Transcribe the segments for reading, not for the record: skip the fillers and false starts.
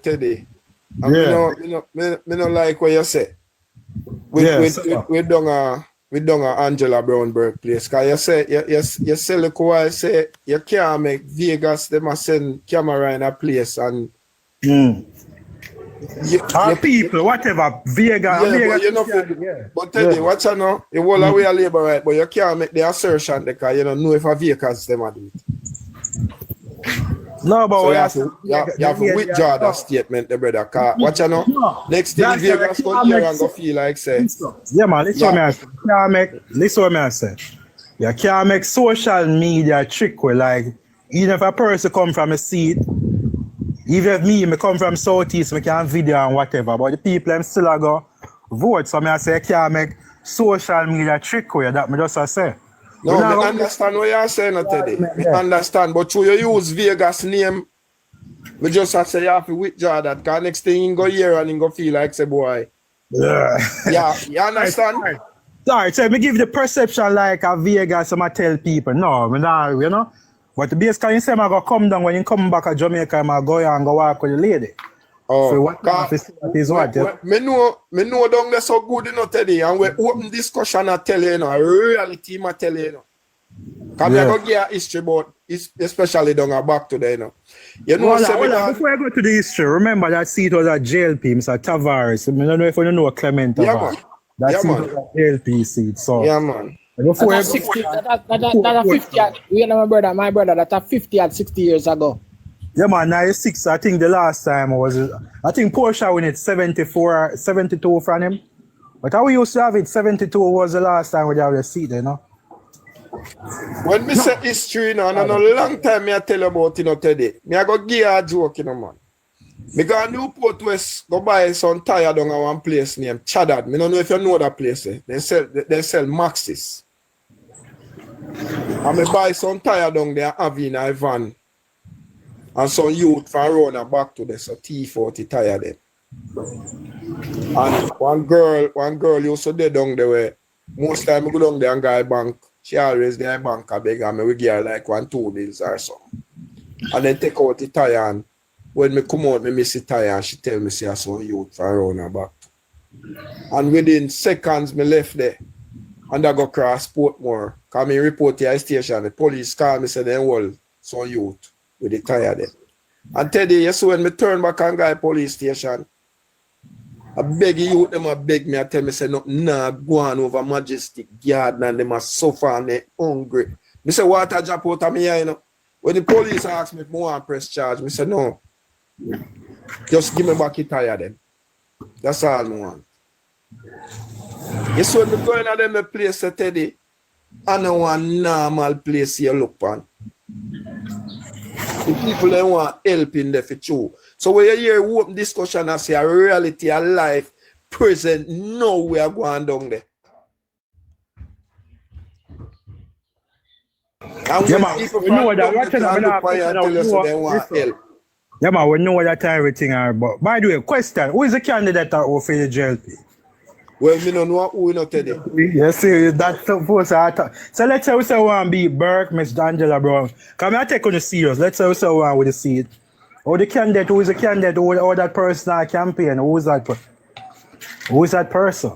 Teddy. And me no like what you say. We done a Angela Brown birthplace. Cause you say you say look why say you can't make Vegas them a send camera in a place and people, whatever, Vegas. But you know, but Teddy, watch you know, you all away a labor right, but you can't make the assertion because you don't know if a Vegas them a do it. No, but so you have to withdraw that statement, the brother. Cause watch you know, next thing Vegas go here and go feel like say. Yeah, man, listen what I say. You can't make social media trick where like even if a person come from a seat, even if me come from Southeast, I can video and whatever, but the people them still a go vote. So I say you can't make social media trick where that me just say. No, I understand what you're saying, Teddy. I understand, but through you use Vegas name, we just have to say you have to withdraw that, because next thing you go here and you go feel like say boy. Yeah, you understand? Sorry, so me give the perception like a Vegas, I tell people, no, you know. But the base can say I go come down when you come back to Jamaica, I go and go walk with the lady. Oh, so what is what? Me know down there so good, you know, Teddy, and we open discussion I tell you, a reality I tell you, Because I go get history about, especially down back to there, you know. You know, before I go to the history, remember that seat was at JLP, Mr. Tavares. I don't know if you know Clement Tavares. That seat was at JLP seat, so. Yeah, man. Before that's 50, that's 50, you know my brother, that's 50 at 60 years ago. Yeah, man, 96, I think the last time I think Porsche won it 74, 72 from him. But how we used to have it, 72 was the last time we have the seat, you know. When me say history, no long time me I tell you about, you know, Teddy. Me I go give you a joke, you know, man. Me go to Newport West, go buy some tire down at one place named Chadad. Me don't know if you know that place. They sell Maxis. And me buy some tire down there, have in a van. And some youth from around and back to this, so T40 tire them. And one girl used to do down there where most time I go down there and go bank. She always there bank a beg and me we give her like 1-2 bills or so. And then take out the tire and when me come out, me miss the tire and she tell me see some youth from around and back. And within seconds me left there. And I go cross Portmore. Cause me report to the station. The police call me say they hold some youth with the tire there. And Teddy, you see when me turn back and go to police station, I beg you, them a beg me, I tell me say nothing nah go on over Majestic Garden and them a suffer and they hungry. Me say water drop out of me here, you know. When the police ask me if I want to press charge, me say no. Just give me back the tire then. That's all I want. You see when me going to them place, Teddy, I know one normal place you look on. The people they want help in there for true. So when you hear open discussion and say a reality, a life, present, now we are going down there. And yeah, when man, people we know that watching and look for you and tell us they want help. Yeah, man, we know that everything are about. By the way, question, who is the candidate that will for the JLP? Well, me don't know who not Teddy. Yes, that's supposed to. So let's say we say one be Burke, Miss Angela Brown. Come I take on the serious. Let's say we say one with the seat. Or the candidate, who is the candidate, or that person at campaign, who is that person?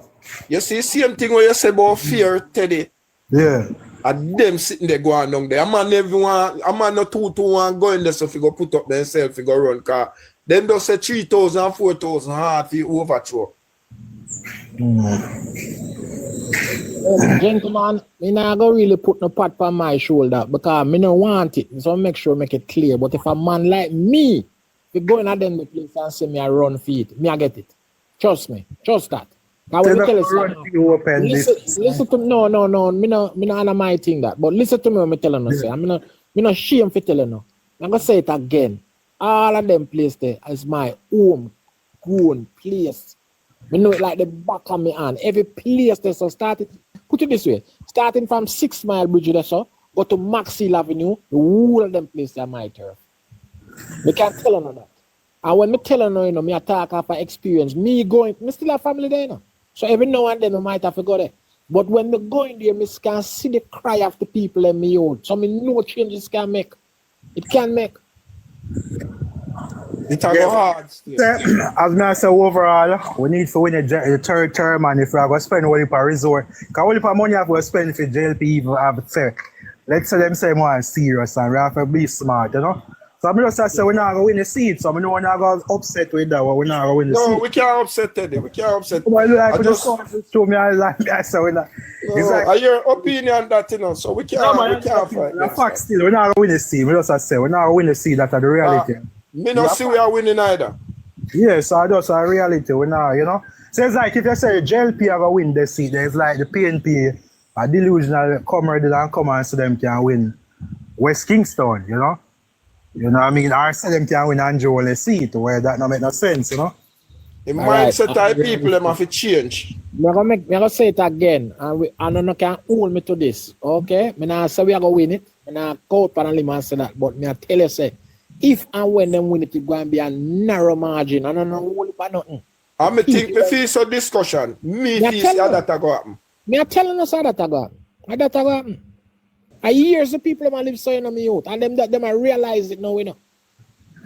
You see, same thing when you say about fear, Teddy. Yeah. And them sitting there going down there. A man not 2-1 going there so if you go put up themselves, if you go run car. Them just say 3,000, 4,000 hard for you overthrow. Gentlemen, me not go really put no pat on my shoulder because me don't want it. So make sure make it clear. But if a man like me, if go in at them the place and say me I run feet, me I get it. Trust me. Trust that. Now when me tell you listen to me. No. Me no on my thing that. But listen to me when me telling you say. Me no shame for telling you. I'm gonna say it again. All of them place there is my own place. Me know it like the back of my hand. Every place there, so started, put it this way, starting from 6 Mile Bridge there, so go to Maxwell Avenue, the whole of them places are my turf. Me can't tell you that. And when me tell you, me attack after experience, me still have family there, you know. So every now and then I might have to go there. But when me go in there, me can see the cry of the people in me own. So me no changes can make. It can make. It a go hard still. As I say, overall, we need to win the third term, and if we are going to spend all the resort, because all the money have to spend for JLP even have to say, let's say them say more serious and we have to be smart, you know. So I'm just say we're not going to win the seat, so I know we're not going to upset with that, we're not going to win the seat. No, we can't upset Teddy, we can't upset. I just show me I say we're not. No, like, your opinion that, you know, so we can't, we can't fight. The fact still, we're not going to win the seat, we just say we're not going to win the seat, that's the reality. Me not see we are winning either. Yeah, so that's a reality, we're not, you know. So it's like if you say JLP have a win the seat, there's like the PNP, a delusional comrade and come and so them can win West Kingston, you know? You know what I mean? Or say them can win Anjole seat, where that don't make no sense, you know? The mindset of people them have to change. I'm gonna say it again, and no can hold me to this, okay? Me not say we are gonna win it, me not quote Panalima and say that, but me I tell you say, if and when them win it, it's going to be a narrow margin, I don't know hold it for nothing. I think me feel so discussion, me feel say that go happen. Me are telling us how that go happen. How that go happen. And years the people that live so you know me out, and them I realize it now, you know.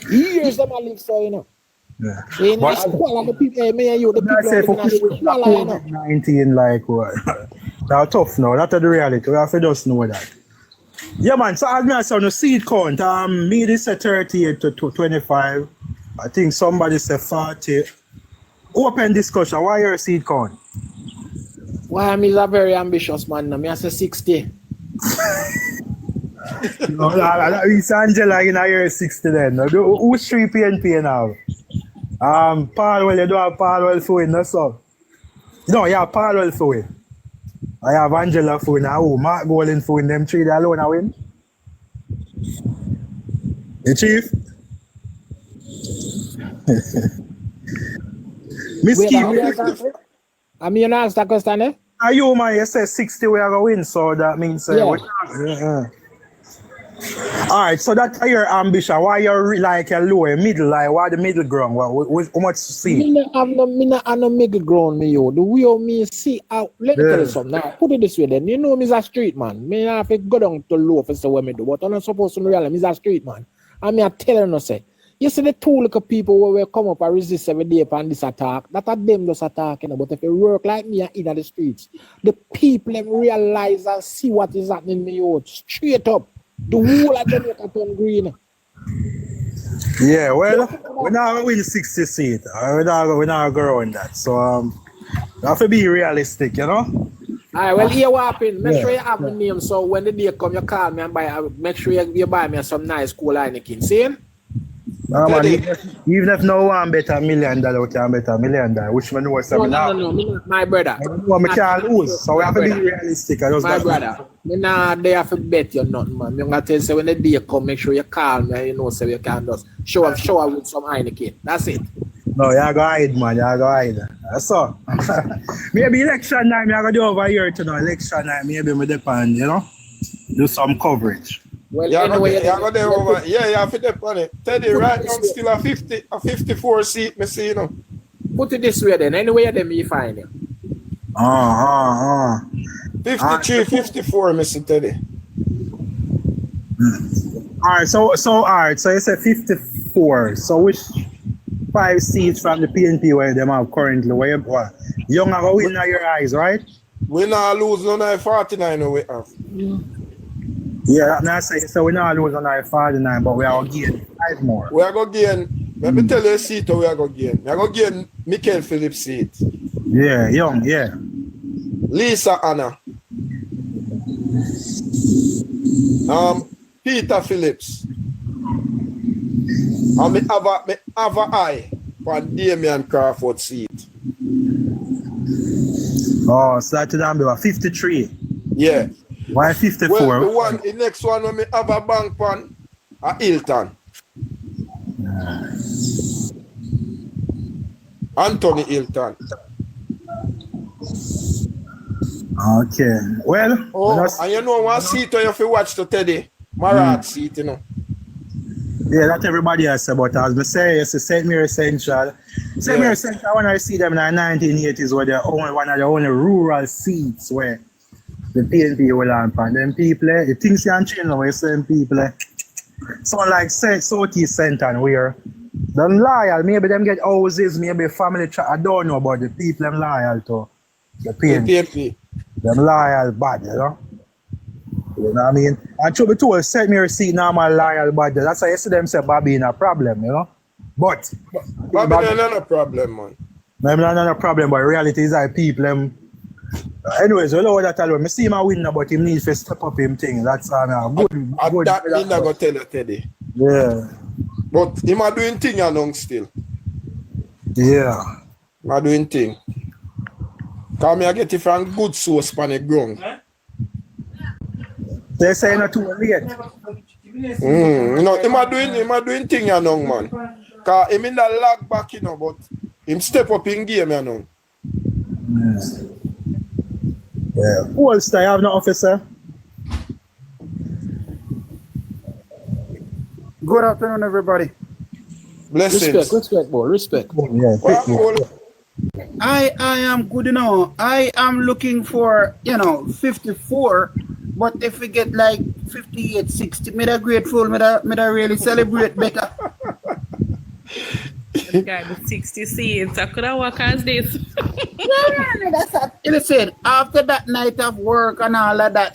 Years them live so you know. Yeah. You know, the people, me and you, the people that live 19 like what? That's tough now. That's the reality. We have to just know that. Yeah, man. So as me I say on the seat count, me this say 38 to 25. I think somebody say 40. Open discussion. Why your seat count? Why I'm a very ambitious man. Me I say 60. No, it's Angela in a year 60 then. Who's 3 PNP now? Paul, well, you don't have Paul well for win, that's so. No, yeah, Paul well for win. I have Angela for win. Who? Mark Golden for win. Them three they alone I win. The chief? Miss Keith. I mean, you ask that question, eh? Are you, man? You say 60 we are going to win, so that means. Yeah. All right, so that's your ambition. Why you're like a lower middle, like why the middle ground? How much to see? Me not have no middle ground, me yo. The way of me see out. Let me tell you something. Now, put it this way, then you know me's a street man. Me have to go down to low for say what me do, but I'm not supposed to realize me's a street man. And me I tell you, say, you see the two little people where we come up and resist every day upon this attack. That are them just attacking. You know? But if you work like me in the streets, the people them realize and see what is happening me yo straight up. The whole of Jamaica turn green. Yeah, well, we're not going to win 60 seats. We're not going that. So, you have to be realistic, you know? All right, well, here what happened. Make sure you have the name. So, when the day come, you call me and make sure you buy me some nice cool Heineken. See? No, man, even if no one bet $1 million, we can bet $1 million. Which one knows something now? No, my brother. We can't lose, so we have to be realistic. My brother, me nah they have to bet you nothing, man. I'm gonna tell you, say when the day come, make sure you call me and you know, so you can just show up with some Heineken. That's it. No, you go hide, man. You go hide. That's all. Maybe election night, I go do over here to know. Election night, maybe me depend, you know? Do some coverage. Well, you anyway, go there over. Yeah, you have to depend it. Teddy, right now, still a 54 seat, me see, you know. Put it this way then. Anyway, then me find you. 53, 54, Mr. Teddy. All right, so you said 54. So which 5 seats from the PNP where them have currently? Where you have a win in your eyes, right? We not lose none of 49 we have. Yeah, that's say so we not lose on 49, but we are gain 5 more. We are going to gain. Let me tell you a seat we are going to gain. We are going to gain Michael Phillips seat. Yeah, young, yeah. Lisa Anna. Peter Phillips. And me have a eye for Damian Crawford seat. Oh, so that would be 53. Yeah. Why 54? Well, the next one when me have a bank pan, a Hilton. Anthony Hilton. Okay. Well, and you know what seat you have to watch to Teddy? Marat seat, you know. Yeah, that everybody has about. As I say, it's a St. Mary Central. St. Mary Central, when I see them in the 1980s, where they're only one of the only rural seats where the PNP will have. And then people, the things can change now, where some people, so like say Southeast Centre and where Them loyal, maybe them get houses, maybe family, I don't know about the people them loyal to the PNP. Them loyal bad, you know? You know what I mean? And truth be told, set me receipt normal loyal bad. That's why you see them say Bobby in a problem, you know? But Bobby not a problem, man. Maybe not a problem, but reality is that people them. Anyways, we know what I tell you. I see him a winner, but he needs to step up him thing. That's good. Good. That me not go tell you, Teddy. Yeah. But him a doing thing along still. Yeah. Him a doing thing. Cause me I get it from good source pan the ground. They say not too late. No, him a doing thing along, man. Cause him in the lag back, you know, but him step up in game, you know. Yeah. Who else do I have no officer? Good afternoon, everybody. Blessings. Respect, boy. Respect. Yeah. Well, I am good, you know. I am looking for, 54, but if we get like 58, 60, me da grateful, me da really celebrate better. Guy with 60 seats. I could have worked as this. Yeah, that's it. Listen, after that night of work and all of that,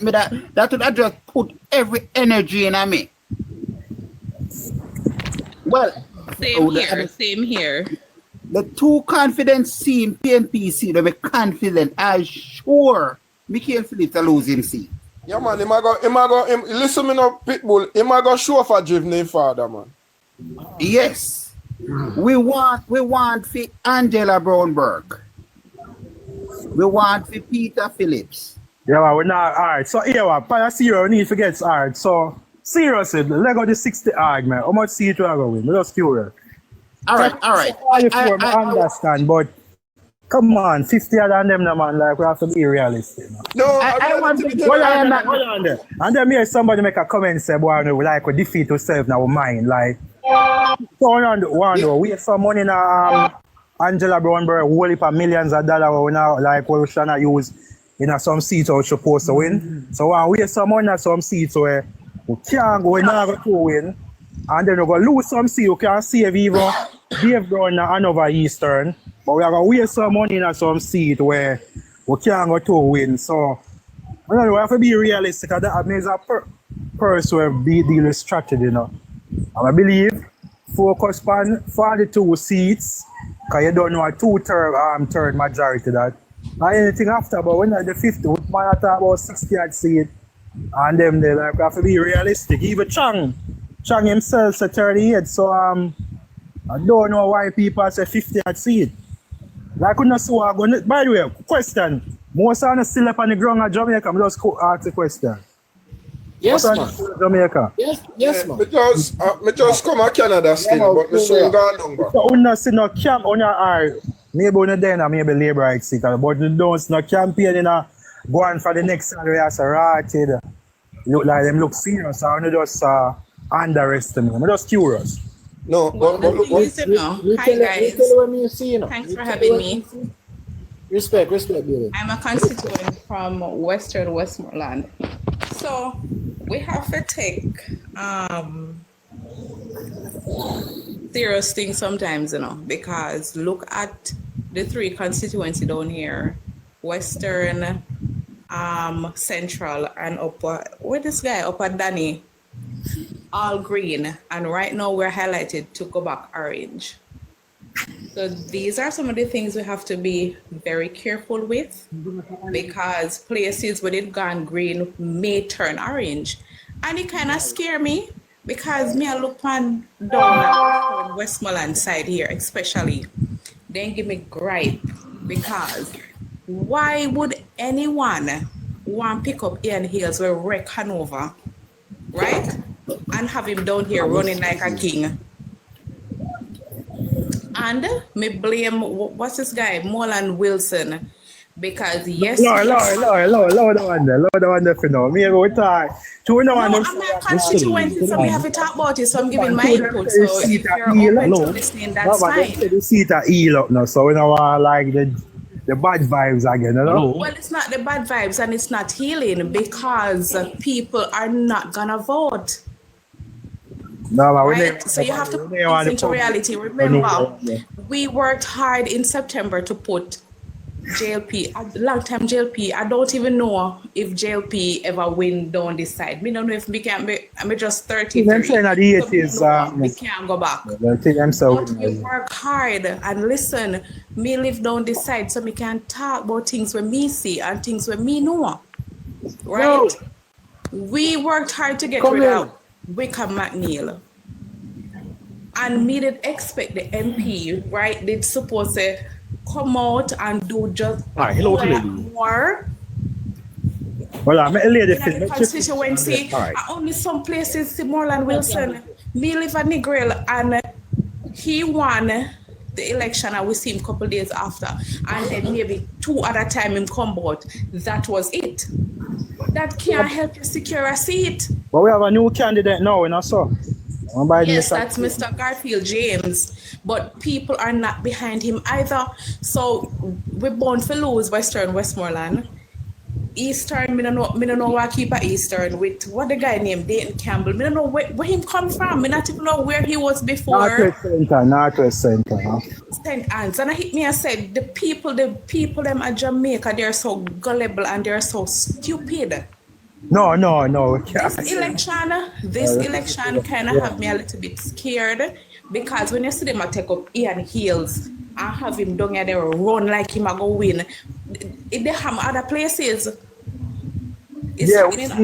that would have just put every energy in me. Well, Same here. The two confident seat, PNP they be confident. I sure Michael Phillips a losing seat. yeah, man, listen me now, Pitbull, him a go show for Jivney father, man. Yes. We want for Angela Brownberg. We want for Peter Phillips. Yeah, well, we're not alright. So here what zero need to get alright. So seriously, let go the 60 argument. How much seat we are going? I'm just curious. All right. I understand, but come on, 50 other than them, no, man. Like we have to be realistic. No, I want to Hold on there. And then here somebody make a comment say, boy, no, like we defeat ourselves in our mind. Like, so we have some money in Angela Brownberg, whole heap of millions of dollars we now like we should not use in some seats we're supposed to win. So we have some money in some seats where we can't go in to win. And then we're going to lose some seats. We can save even Dave Brown and Hanover Eastern. But we are going to waste some money in some seat where we can't go to win. So we have to be realistic. That means a person will be dealing with strategy, you know. And I believe focus on 42 seats, because you don't know a third majority that. And anything after, but when the 50, we might talk about 60 odd seats, and them they like have to be realistic. Even Chang himself said 38, so I don't know why people say 50 odd seats. Like we not so by the way, question. Most of them still up on the ground at Jamaica, I'm just ask the question. Yes, man. Jamaica. Yes, man. Because me just come to Canada still, but me soon gone down back. So we see no camp on your eye. Maybe on the day maybe labor rights, but you don't see no campaign in a going for the next salary as a rated. Look like them look serious. I want to just underestimate. I'm just curious. No, but look, Hi guys. Thanks for having me. Respect, baby. I'm a constituent from Western Westmoreland. So we have to take serious things sometimes, because look at the three constituencies down here: Western, Central, and upper. Where this guy up at Danny, all green, and right now we're highlighted to go back orange. So these are some of the things we have to be very careful with, because places where they've gone green may turn orange. And it kind of scare me, because me I look on down Westmoreland side here especially, then give me gripe, because why would anyone want to pick up Ian Hills where wreck Hanover, right? And have him down here running like a king? And me blame, what's this guy, Molan Wilson, because yes. Lord, the one there for now. Me go talk. No, I'm not constituent, so we have to talk about it, so I'm giving my input. So if you're open to listening, that's fine. The seat are heal up now, so we don't want like the bad vibes again, you know? Well, it's not the bad vibes and it's not healing, because people are not gonna vote. No, man, right? So you have to put things into reality. Remember, we worked hard in September to put JLP, a long time JLP. I don't even know if JLP ever win down this side. Me don't know if we can be, I'm just 33. I'm saying that the So we 80s, don't know, we can't go back. I think I'm so. But we work hard and listen, me live down this side so me can talk about things where me see and things where me know. Right? We worked hard to get rid of Wickham McNeil. And me did expect the MP, right? They'd supposed to come out and do just more. Well, I'm a lady. In the constituency, only some places, Moreland Wilson, me live at Negril, and he won the election, and we see him a couple days after. And then maybe 2 other time him come out. That was it. That can't help you secure a seat. But we have a new candidate now, you know, so. Yes, that's Mr. Garfield James, but people are not behind him either. So we're born for lose Western Westmoreland. Eastern, me don't know why I keep at Eastern with what the guy named Dayton Campbell. Me don't know where him come from. Me not even know where he was before. Northwest Center, huh? St. Anne's. And I hit me and said, the people them at Jamaica, they're so gullible and they're so stupid. No. This election kind of have me a little bit scared because when you see them take up Ian Hills and have him down there run like him a go win, if they have other places. We have to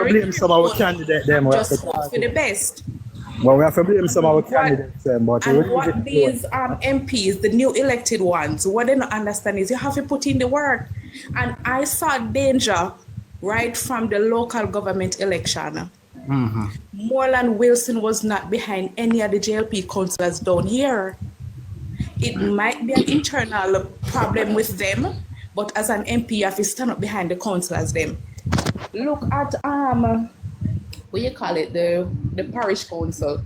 blame some of our candidates. Just hope for the best. Well, we have to blame some of our candidates. But what these MPs, the new elected ones, what they don't understand is you have to put in the work. And I saw danger right from the local government election. Moreland Wilson was not behind any of the JLP councillors down here. It might be an internal problem with them, but as an MP, you have to stand up behind the councillors them. Look at what you call it, the parish council.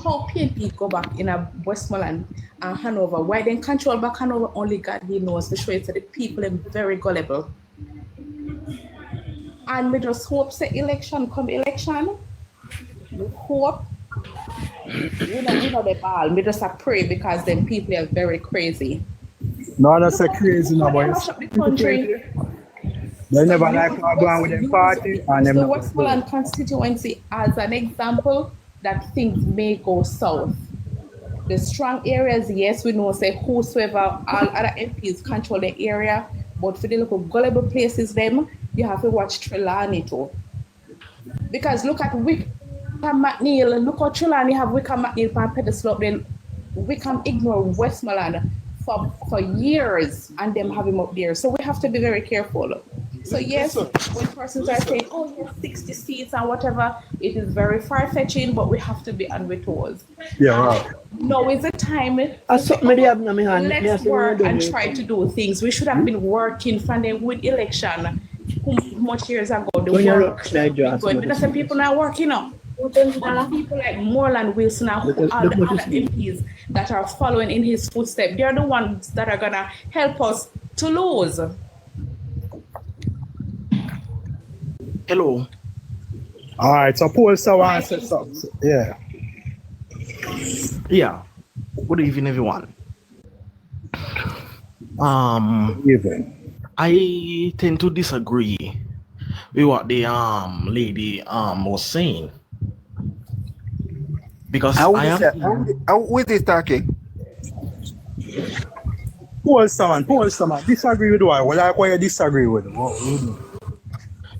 How PNP go back in a Westmoreland and Hanover? Why they control back Hanover? Only God he knows. To show it to the people and very gullible. And we just hope say election come election. We hope. We know the ball. We just pray because then people are very crazy. No, that's a crazy number. The country. They never like to go on with them party. And the Westmoreland constituency as an example that things may go south. The strong areas, yes, we know say whosoever, all other MPs control the area, but for the local gullible places, them, you have to watch Trelawney too. Because look at Wickham McNeil, look how Trelawney have Wickham McNeil on pedestal, then Wickham ignore Westmoreland for years and them have him up there. So we have to be very careful. So yes, when persons are saying, oh yes, 60 seats and whatever, it is very far-fetching, but we have to be on our toes. Yeah, right. Now is the time. Let's work and try to do things. We should have been working from the with election much years ago. The work because some people not working now. But people like Moreland Wilson and all the other MPs that are following in his footsteps, they're the ones that are gonna help us to lose. Hello. All right, so Paul wants to say something. Yeah. Yeah. Good evening, everyone. I tend to disagree with what the lady was saying. Because who is this talking? Paul someone. Disagree with what? Well, why you disagree with?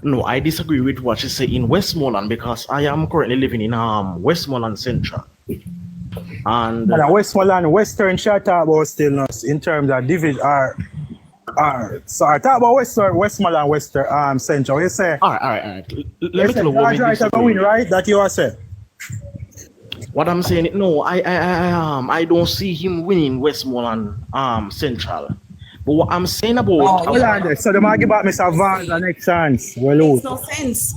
No, I disagree with what she said in Westmoreland because I am currently living in Westmoreland Central. And Westmoreland, Western shut up about stillness in terms of division so I talk about Westmoreland, Western Central. What you say? All right. Let me tell you what we disagree. Right? That you are saying. What I'm saying, no, I don't see him winning Westmoreland Central. But what I'm saying about so they might give back Mr. Vance the next chance. Makes no sense.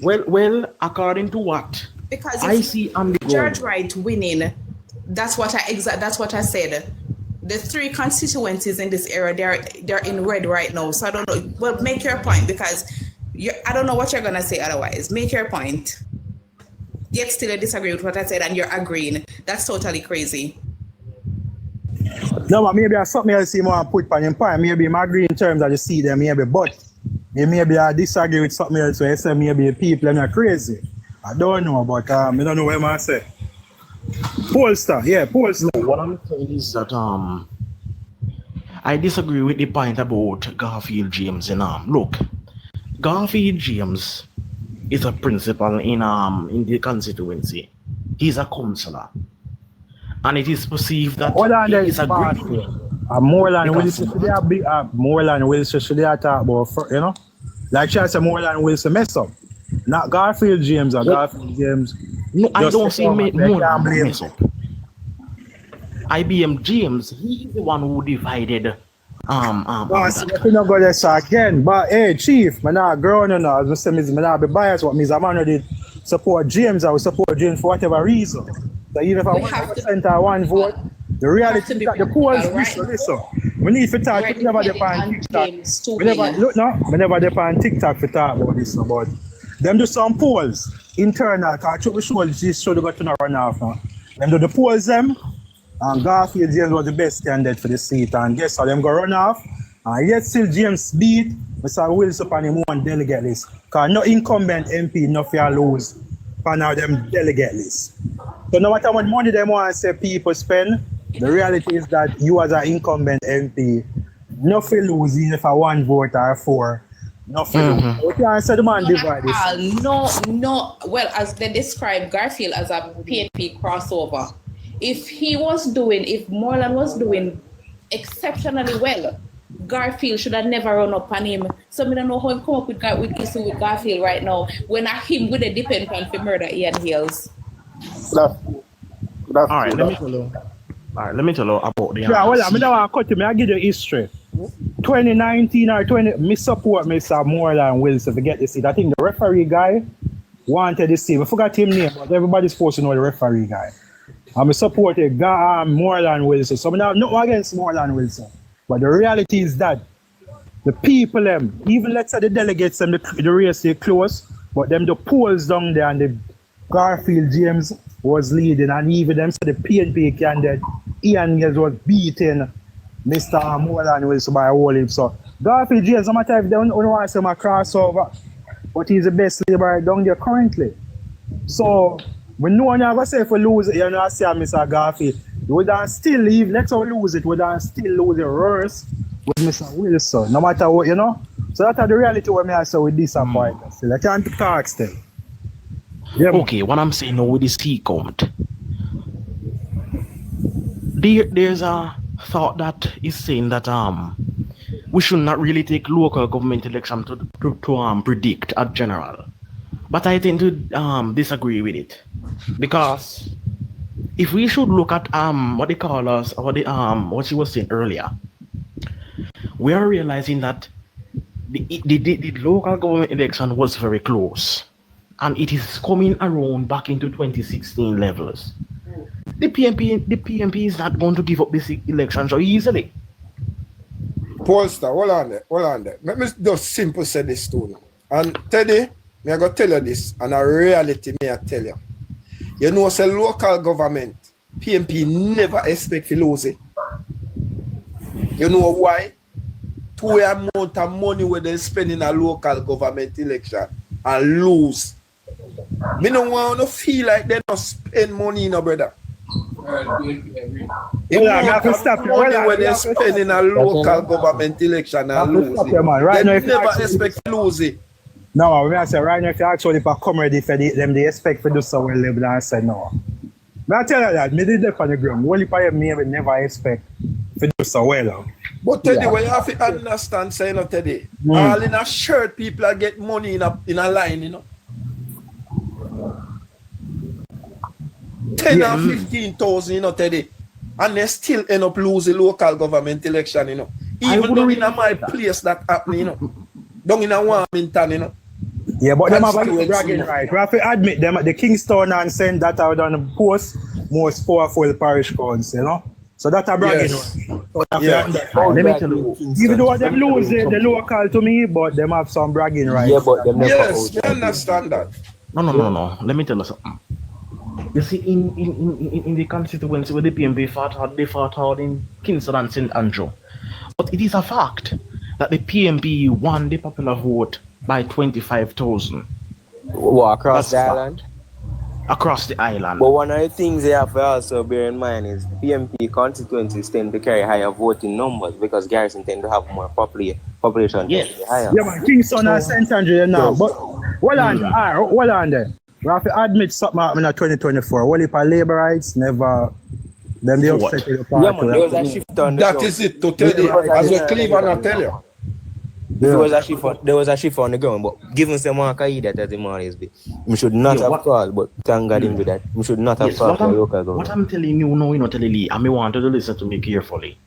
Well, according to what? Because I see George Wright winning, that's what I said. The 3 constituencies in this area, they're in red right now. So I don't know. Well, make your point because I don't know what you're gonna say otherwise. Make your point. yet still you disagree with what I said and you're agreeing. That's totally crazy. No, but maybe I something else you want to put on your point. Maybe I agree in terms of the see them, maybe, but maybe I disagree with something else where I say maybe people are not crazy. I don't know, but I don't know what I say. Polster, yeah, Polster. No, what I'm saying is that I disagree with the point about Garfield James. And look, Garfield James is a principal in the constituency. He's a councillor, and it is perceived that he is a great man. Moreland Wilson should have be Moreland Wilson should have talk about, you know, like she said, Moreland Wilson mess up, not Garfield James or Garfield James. No, I don't see Moreland mess up. IBM James, he is the one who divided. Boss, you not go there again. But hey, Chief, man, not grown enough. As I say, man, not be biased. What means a man who did support James, I will support James for whatever reason. So even if I 1% or one vote, the reality is that the polls listen. We need to talk. We never depend TikTok. We never depend TikTok for talk about this. But them do some polls internal. Cause we show this show they got to run off now. Them do the polls them. And Garfield James was the best candidate for the seat, and guess how them go run off? And yet still James beat Mr. Wilson on him one delegate list. Because no incumbent MP no fear lose for now them delegate list. So no matter how much money they want to say people spend, the reality is that you as an incumbent MP, no fear lose even for one vote or four. No fear lose. What you answer the man divide this? No. Well, as they describe Garfield as a PNP crossover. If Moreland was doing exceptionally well, Garfield should have never run up on him. So I don't know how he come up with issue with Garfield right now when him with a depend on for murder Ian Hills. All right, let me tell you about the yeah, well, I don't want to cut you. I give you history. 2019 or 20, me support Mr. Moreland Wilson to get this seat. I think the referee guy wanted this seat. I forgot his name, but everybody's supposed to know the referee guy. I'm supporting Moreland Wilson. So I'm not against Moreland Wilson. But the reality is that the people, even let's say the delegates and the race is close, but them the polls down there and the Garfield James was leading, and even them said the PNP candidate Ian Mills was beating Mr. Moreland Wilson by a whole heap. So Garfield James, no matter if they don't want to say my crossover, but he's the best labourer down there currently. So we know when you're going to say if we lose it, you're not saying Mr. Garfield. We don't still leave, let's all lose it, we don't still lose the worse with Mr. Wilson, no matter what, you know. So that's the reality where I say with disappoint. I can't talk still. Yeah. Okay, what I'm saying now with this seat count, there's a thought that is saying that we should not really take local government election to predict a general. But I tend to disagree with it, because if we should look at what they call us, or the what she was saying earlier, we are realizing that the local government election was very close, and it is coming around back into 2016 levels. The PNP is not going to give up this election so easily. Polster, hold on there. Let me just simple say this to you. And Teddy, I'm going to tell you this, and a reality may I tell you. You know, say local government, PNP never expect to lose it. You know why? To the amount of money where they spend in a local government election and lose. Me don't want to feel like they don't spend money, no brother. If I have to stop you. Money where they spend in a local government election and lose it. Right They now, never expect to lose it. No, I say right now, if you actually come ready for them, they expect to do so well, and I say no. I tell you that, me did that on the ground. Only for me, I never expect to do so well. But Teddy, what you have to understand, say, you know, Teddy, all in a shirt, people are get money in a line, you know. 10 and 15,000, you know, Teddy. And they still end up losing local government election, you know. Even though in my place that happening, you know. Down in a Warmington, you know. Yeah, but them have a bragging right. We have to admit them at the Kingston and send that out on the post most powerful parish council, you know. So that's a bragging right. So Yeah. Let me tell you. Even though they lose the local to me, but them have some bragging right. Yeah, but them never Yes, I understand that. No. Let me tell you something. You see, in the constituency where the PMP fought out in Kingston and St. Andrew. But it is a fact that the PMP won the popular vote by 25,000. What, across the That's island? Across the island. But one of the things they have to also bear in mind is PMP constituencies tend to carry higher voting numbers because garrison tend to have more population. Yes. Higher. Yeah, man, Kingston and St. Andrew now. But hold on there. We have to admit something happened in 2024. Well, if our labor rights never, then they What? upset the party. Yeah, man, there was a shift on the That ground. is it, to tell you, as a Cleveland, I tell you. There was a shift on the ground, but given some more that as him always be, we should not have called, but thank God him do that. We should not have Yes, called for local what government. I'm telling you now, Teddylee, and I want you to listen to me carefully.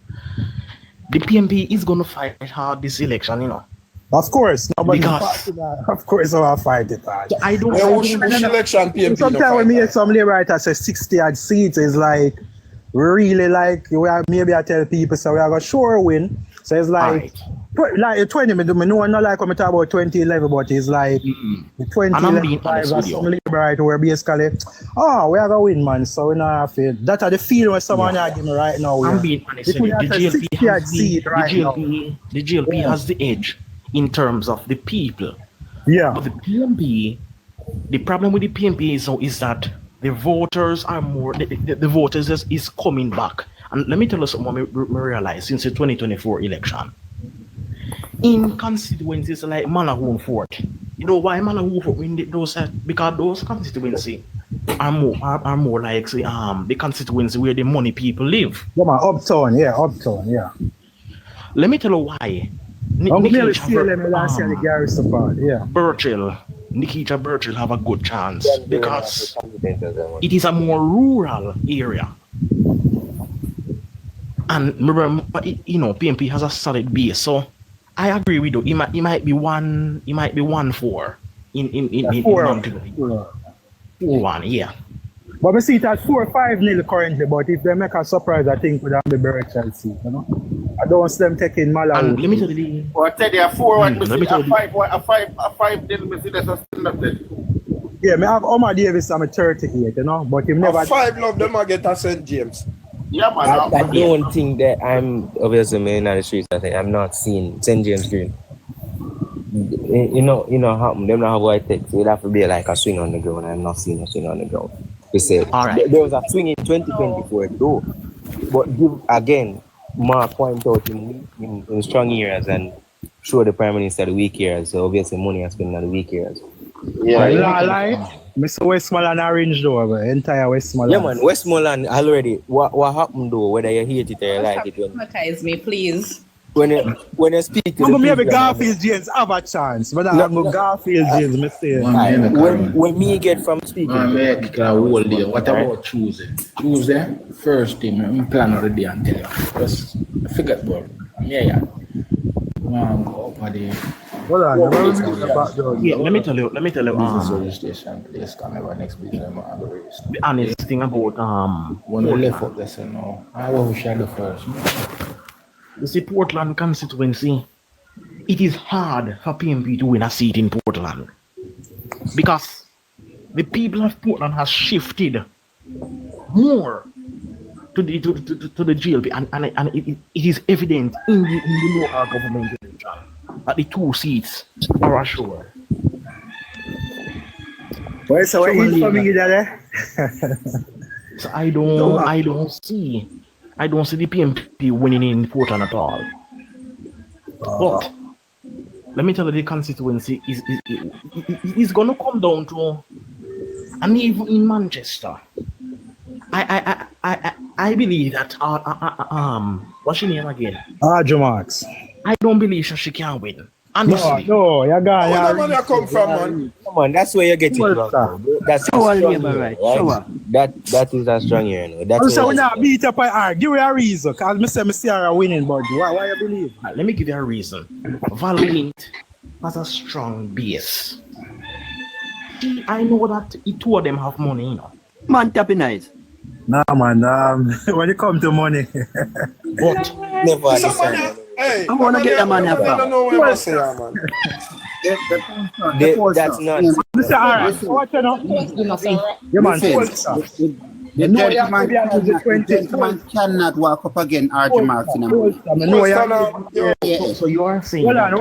The PMP is going to fight hard this election, Of course, nobody Because- fighting that. Of course, I'll fight it hard. I don't Yeah, which election PMP? Sometimes when me hear some labor writers say 60 odd seats, is like really like maybe I tell people so we are gonna sure win. So it's like like 20. Me know not like when we talk about 2011, but it's like the And I'm being 2011 honest or with you. some labor writer where basically we are gonna win, man. So we not have to. That are the feeling when someone are giving me right now. I'm being honest with you. The GLP has the edge in terms of the people. Yeah. But the PMP, the problem with the PMP is that the voters are more, the voters is coming back. And let me tell you something we realized since the 2024 election. In constituencies like Malahun Fort, you know why Malahun Fort win those? Because those constituencies are more like the constituency where the money people live. Yeah, man, uptown, yeah. Let me tell you why. Nikita Birchall have a good chance because it is a more rural area. And remember, PMP has a solid base. So I agree with you. It might be 1-4 in 4-1, yeah. But we see it at 4-5-0 currently, but if they make a surprise, I think would have the Birchall seat, I don't see them taking Malawi. And let me tell you, Or Teddy, a 4-1, a 5 didn't miss it, that's a still up there. Yeah, me have Omar Davis, I'm a 38, but him never. 5 of them I get a St. James. Yeah, man. I don't think that I'm obviously man on the streets. I think I'm not seeing St. James Green. You know, happen. Them not have white text. So it have to be like a swing on the ground. I'm not seeing a swing on the ground. We said there was a swing in 2024 though, but give again, Mark point out in strong areas and show the Prime Minister the weak areas. So obviously money has been on the weak areas. Yeah, Mr. Westmoreland orange though, entire Westmoreland. Yeah, man, Westmoreland already. What happened though? Whether you hate it or you like it, Hypnotize me, please. when you speak to I'm the maybe people, Garfield James have a chance, but I'm going Garfield James, me say. when me get from speaking, What about Tuesday? Tuesday, first thing, I'm planning the day and tell you. Just forget about it. Yeah. Go up at the Hold on, let me tell you, registration place come over next week. I'm going to register. the honest thing about When we left up, they say no. I will share the first. you see, Portland constituency, it is hard for PMP to win a seat in Portland because the people of Portland has shifted more to the GLP, and it is evident in the local government election that the 2 seats are assured. Well, so what is for me there? So I don't see the PMP winning in Portland at all. But let me tell you, the constituency is going to come down to, and even in Manchester, I believe that what's your name again? Jamarks. I don't believe she can win. Honestly. No, you're gone. Where the money come from, man? come on, that's where you get it wrong. Bro. That's a strong year, right? That is a strong year, no. That's So we not beat up by give me a reason, because me see her winning, but why you believe? Let me give you a reason. Valiant has a strong base. See, I know that the 2 of them have money, Man, tapping nice. Nah, man, when it comes to money. But never understand. Hey, I wanna get that money I up. don't know what I say, man. That's not. Listen, all right. What you know? Yeah, man. The gentleman cannot walk up again RJ Marks in a moment. So you are saying Hold on.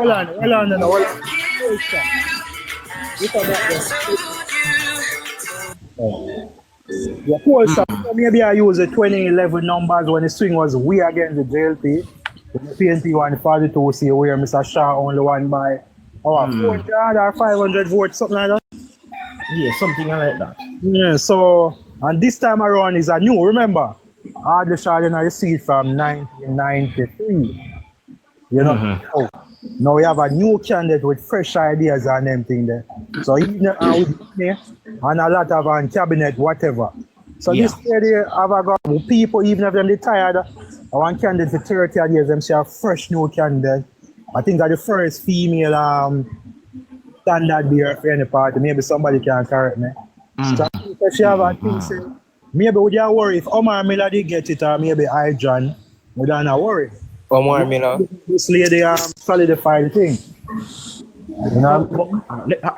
Yeah, Polestar. Maybe I use the 2011 numbers when the swing was we against the JLP. When the PNP 142 see where Mr. Shah only won by 400 or 500 votes, something like that. Yeah, something like that. Yeah, so, and this time around is a new, remember, Ardley Shaw didn't receive from 1993. You know, now we have a new candidate with fresh ideas and everything there. So even with me and a lot of cabinet, whatever. So this year they have got people, even if them they tired, I want candidate for 30 years, them see a fresh new candidate. I think that the first female standard bearer for any party. Maybe somebody can correct me. So she have a thing say, maybe would you worry if Omar Miller did get it or maybe I John, would I not worry? Omar Miller. This lady solidify the thing. You know?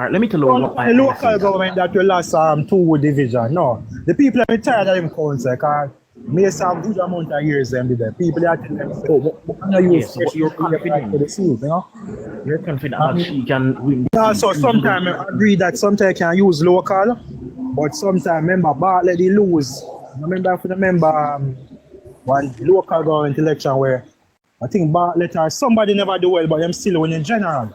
Let me tell you what the local government that we lost 2 division. No. The people are tired of them council because may have good amount of years them there. People are telling them you're confident for the seat, you know? You're confident that she can win. So sometimes I agree that sometimes I can use local, but sometimes remember Bartlett they lose. Remember one local government election where I think Bartlett or somebody never do well, but them still win in general.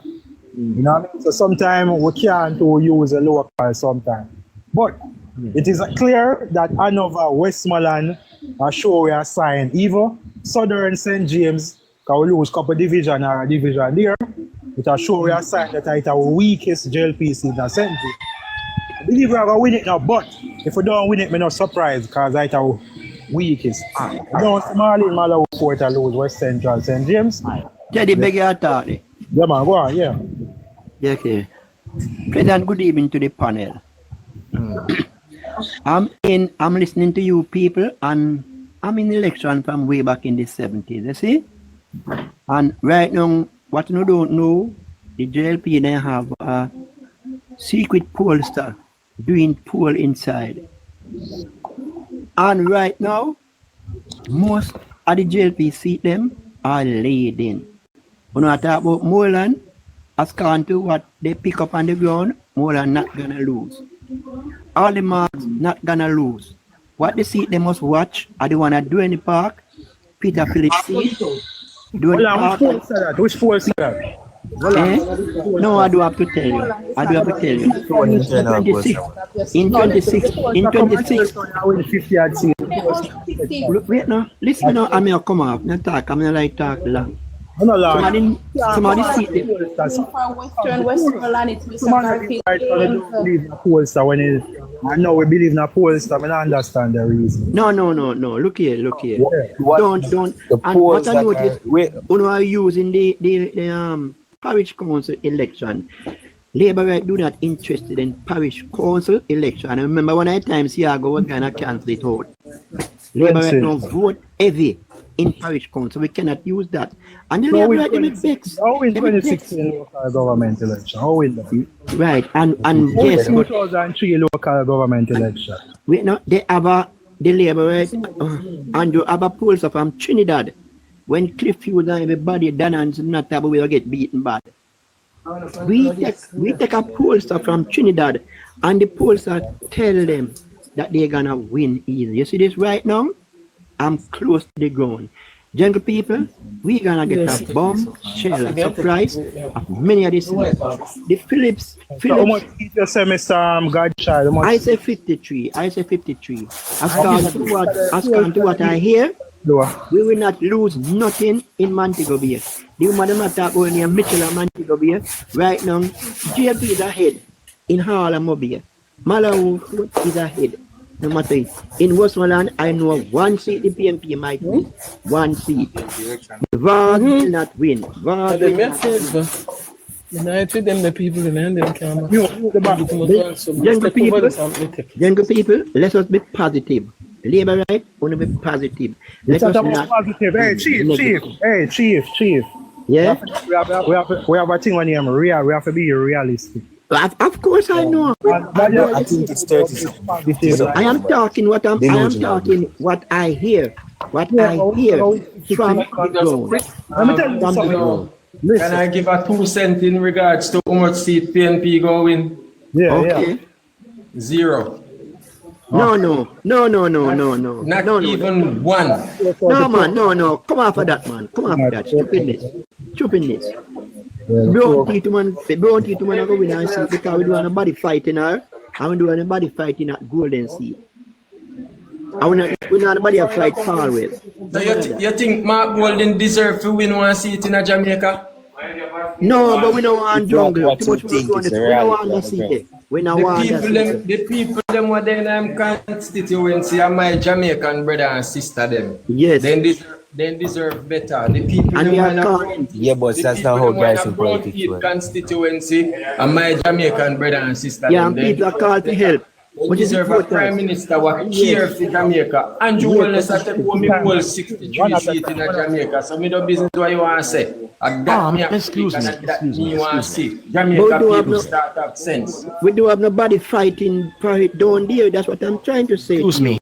You know what I mean? So sometimes we can't use a local sometimes. But it is clear that Hanover, Westmoreland are sure we are signed. Even Southern St. James, can we lose a couple division or a division there. It are sure we are signed that it's our weakest JLP seat in the St. I believe we are going to win it now, but if we don't win it, I'm not surprised because it's our weakest. We don't Somali in Malawi Port to lose West Central St. James. Teddy, beg your pardon. Yeah, man, go on, yeah. Yeah, okay. President, good evening to the panel. I'm listening to you people, and I'm in election from way back in the 70s, you see? And right now, what you don't know, the JLP they have a secret pollster doing poll inside. And right now, most of the JLP seat them are laid in. When I talk about Moreland, as according to what they pick up on the ground, Moreland not gonna lose. All the marks not gonna lose. What they see they must watch are the one at Duane Park, Peter Phillips seat. Duane Park. Which poll is that? No, I do have to tell you. In 26. Wait no, listen now, I'm gonna come off. Not talk, I'm gonna like talk long. Somebody see them. Western Westmoreland, it's I know we believe in a pollster, I don't understand the reason. No. Look here. Yeah. Don't. And what I notice, when I using the parish council election, Labour right do not interested in parish council election. And I remember one of the times Siago was gonna cancel it out. Labour right now vote heavy in parish council. We cannot use that. And then we have to fix. How in 2016 local government election? How in that? Right, and yes, 2003 local government election. Wait, no, they have the Labour right, and you have a pollster from Trinidad. When Cliff Hughes and everybody done and not able will get beaten bad. We take a pollster from Trinidad, and the pollster tell them that they're gonna win easy. You see this right now? I'm close to the ground. Jungle people, we're gonna get a bomb, shell, a surprise of many of these. The Phillips. How much did you say, Mr. Godchild? I say 53. As to what I hear, we will not lose nothing in Montego Bay. The woman not talk about near Mitchell and Montego Bay. Right now, JLP is ahead in Harlem Mobile. Malawi is ahead. No matter it. In Westmoreland, I know one seat the PNP might win. One seat. Vard will not win. The message, united them the people in the them can. Younger people, let us be positive. Labour right, want to be positive. Let us not positive. Hey, chief. Yeah? We have a thing on here, real. We have to be realistic. Of course I know. I think it's 30 something, 50 something. I am talking what I hear. What I hear from the ground. Let me tell you something. Can I give a 2 cents in regards to how much seat PNP going? Yeah, Okay. 0. No. Not even 1. No, man, no. Come off of that, man. Come off of that. Stupidness. Brown teeth man are going and see because we do anybody fighting her. And we do anybody fighting at Golden Sea. And we not anybody a fight far away. So you think Mark Golden deserve to win 1 seat in Jamaica? No, but we don't want jungle. Too much we don't want to see it. We don't want to see it. The people them what they them constituency are my Jamaican brother and sister them. Yes. Then deserve better. The people And them we are wanna- calling. Yeah, but the that's people not how them guys wanna in Brown politics Heat work. constituency and my Jamaican brother and sister Yeah, them. and people are called to help. We What is deserve a important? prime minister who care for Jamaica. Andrew Holness I take home the whole 63 seat in Jamaica. So me don't business what you want to say. I got me a excuse me, that excuse me, me want to excuse see. Jamaica But do have people no- start up sense. We do have nobody fighting for it down there. That's what I'm trying to say. Excuse me.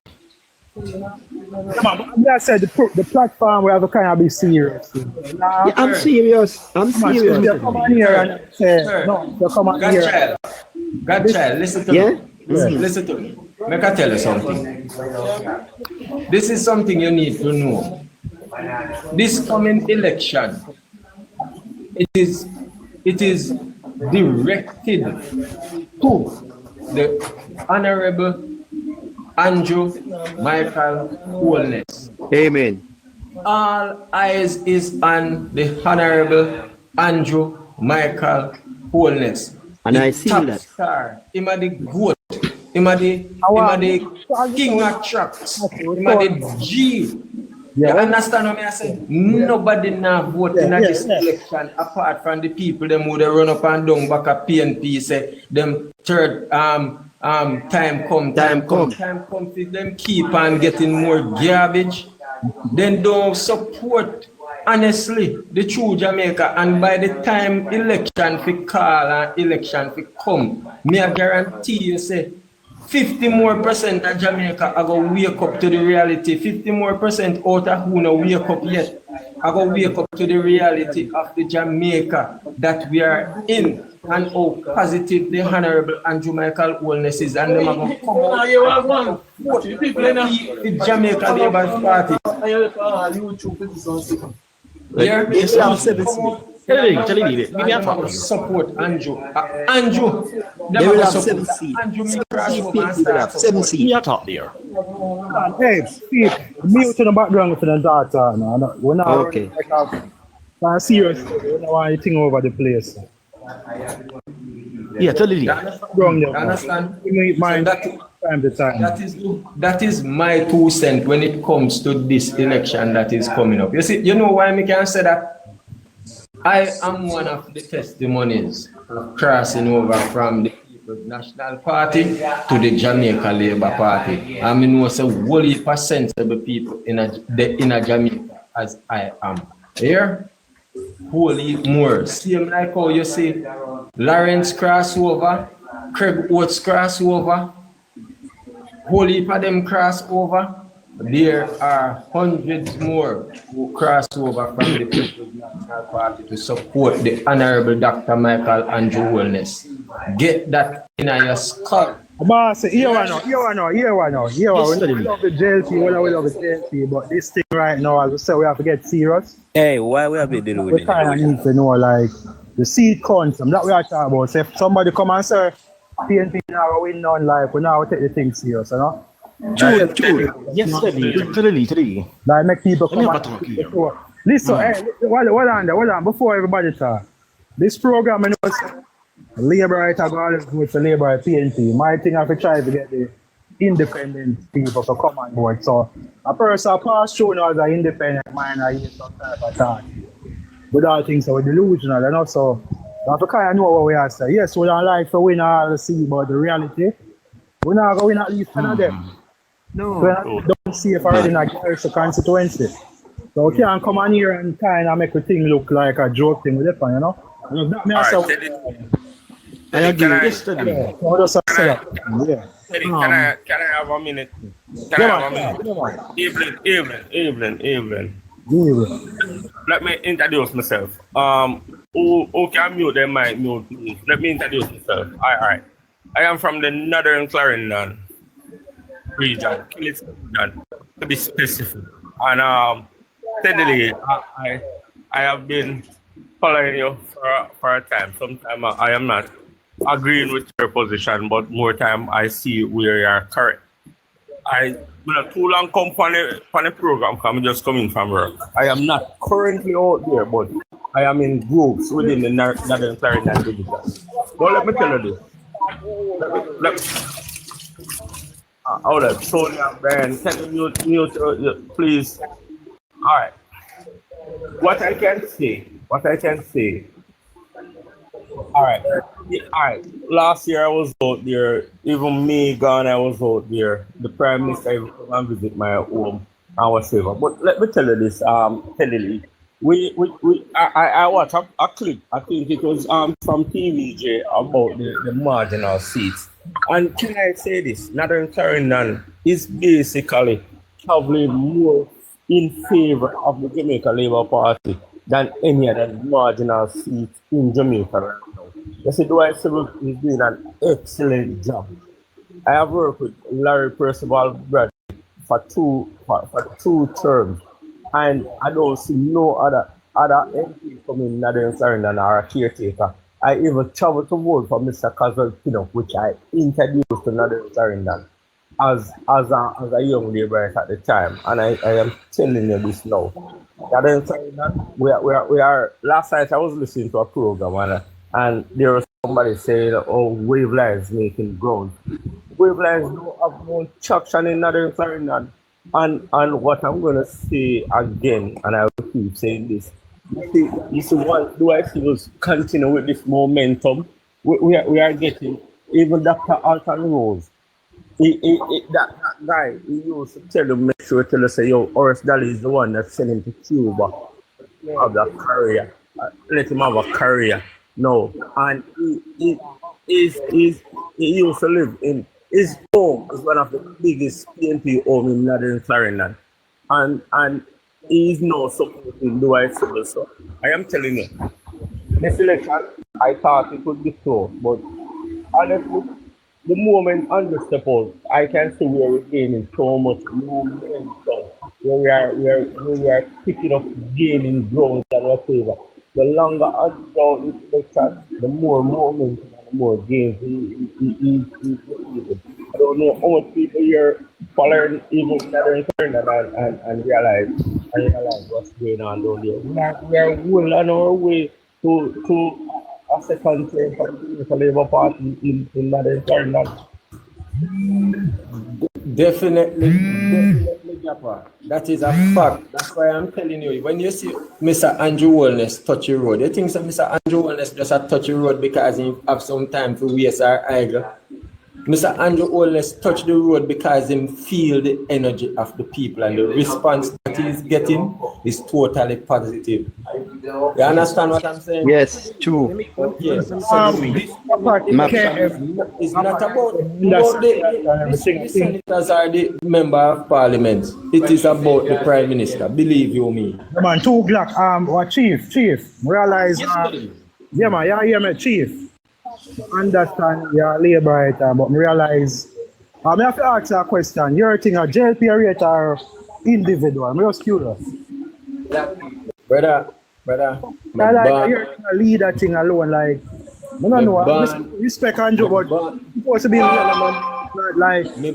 I said the platform we have to kind of be serious. Yeah, I'm serious. I'm serious. You come on here and say, no, you come on here. Godchild, listen to Yeah? me. Listen to me. Make I tell you something. This is something you need to know. This coming election, it is directed to the Honorable Andrew Michael Holness. Amen. All eyes is on the Honorable Andrew Michael Holness. And the I see top that. Star. Him a the goat. Him a the king of trucks. Him a the G. You understand what I say? Nobody now vote in this election apart from the people them who they run up and down back at PNP say them third time come for them keep on getting more garbage. Then don't support honestly the true Jamaica, and by the time election fi call and election fi come, me I guarantee you say 50% of Jamaica are going to wake up to the reality. 50% out of who no wake up yet are going to wake up to the reality of the Jamaica that we are in, and how positive the Honorable Andrew Michael Holness is, and them are going to come out the Jamaica Labour Party. Yeah, Yes, I'm 7 Teddylee, give me a phone. Support Andrew. Andrew, They will have support 7 seats. Andrew. Me 7 seats. Give me a talk there. Hey, Pete, mute in the background for the data. No, we're not Okay. like serious. We don't want anything over the place. Yeah, Teddylee. Wrong there. Understand? We need mind So time to time. that is my 2 cents when it comes to this election that is coming up. You see, you know why me can say that? I am one of the testimonies of crossing over from the People's National Party to the Jamaica Labour Party. I mean, was a whole heap of sensible people in a Jamaica as I am. Here, whole heap more. Same like how you see Lawrence crossover, Craig Oates crossover, whole heap of them crossover. There are hundreds more who cross over from the People's National Party to support the Honorable Dr. Michael Andrew Holness. Get that in your skull. Boss, here one now. We love the JLP, we love the JLP, but this thing right now, as we say, we have to get serious. Hey, why we have to deal with We it? kind of need to know, like, the seed quantum that we are talking about. So if somebody come and say, PNP now win on life, we now take the thing serious, you know? True. Yes, Teddylee. Like, make people come Never and talk here. listen, hey, hold on, before everybody talk. This program, you know, Labour right are going to go to Labour at PNP. My thing I have to try to get the independent people to come on board. So a person pass through now as an independent mind, I hear some type of talk. But all things are delusional, you know, so we have to kind of know what we are saying. Yes, we don't like to win all the see, but the reality, we're not going to win at least one of them. No. We don't see if already in a Garrison constituency. So we can't come on here and kind of make the thing look like a joke thing with it, you know? That me All also. right, Teddy, I agree. can I- Yes, Teddy. Yeah, so I just say that. Yeah. Teddy, can I have a minute? Can I have a minute? Evelyn. Let me introduce myself. Who can mute them mic mute, please? Let me introduce myself. All right. I am from the Northern Clarendon region, Killis region, to be specific. And Teddylee, I have been following you for a time. Sometimes I am not agreeing with your position, but more time I see where you are correct. I will not too long come on the program because I'm just coming from work. I am not currently out there, but I am in groups within the Northern Clarendon division. Well, let me tell you this. Hold on, Sonia, Brian, can you mute, please? All right. What I can say. All right. Last year I was out there. Even me, Ghana, I was out there. The Prime Minister even come and visit my home and whatever. But let me tell you this, Teddylee. I watched a clip. I think it was from TVJ about the marginal seats. And can I say this? Northern Clarendon is basically traveling more in favor of the Jamaica Labour Party than any other marginal seat in Jamaica right now. You see, Dwight Civil is doing an excellent job. I have worked with Larry Percival Bradley for two terms, and I don't see no other MP coming in Northern Clarendon or a caretaker. I even traveled to vote for Mr. Caswell Pinnock, which I introduced to Northern Clarendon as a young labourist at the time, and I am telling you this now. Northern Clarendon, we are. Last night I was listening to a program and there was somebody saying, "Oh, wave lines making ground." Wave lines don't have no traction in Northern Clarendon, and what I'm gonna say again, and I will keep saying this. You see what do I feel continue with this momentum? We are getting even Dr. Alton Rose. That guy, he used to tell us, say, yo, Horace Daly is the one that sent him to Cuba. Have that career. Let him have a career. No. And he used to live in his home is one of the biggest PNP home in Northern Clarendon. And he is now supporting Dwight Civil. So I am telling you, this election, I thought it would be close, but honestly, the moment under step out, I can see we are gaining so much momentum. We are picking up gaining ground and whatever. The longer I go this election, the more momentum and the more gains he I don't know how much people here following even Northern Clarendon and realize what's going on down there. We are well on our way to a second term for the Jamaica Labour Party in Northern Clarendon. Definitely, Japa. That is a fact. That's why I'm telling you. When you see Mr. Andrew Holness touch the road, you think that Mr. Andrew Holness just a touch the road because he have some time to waste our idle. Mr. Andrew Holness touch the road because he feel the energy of the people and the response that he is getting is totally positive. You understand what I'm saying? Yes, true. Yes. So this is not about the senators or the member of parliament. It is about the prime minister. Believe you me. Yeah, man, 2 o'clock. What chief? Realize. Yeah, man. Yeah, hear me, chief. Understand your labor writer, but realize. I have to ask you a question. You're a thing a JLP rate or individual? I'm just curious. Brother. I like you're a leader thing alone, like. I don't know. Respect Andrew, but you're supposed to be like.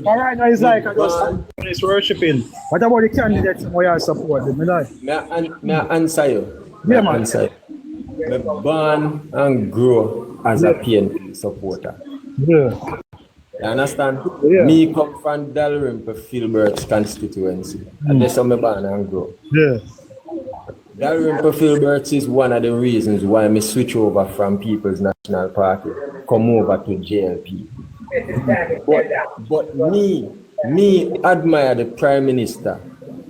All right, now it's like I just worshiping. What about the candidates who you support them? May I answer you? Yeah, man. Me born and grow as a PNP supporter. Yeah. You understand? Yeah. Me come from Dalrymple Filbert's constituency. And that's how me born and grow. Yeah. Dalrymple Filbert's is one of the reasons why me switch over from People's National Party, come over to JLP. But me admire the Prime Minister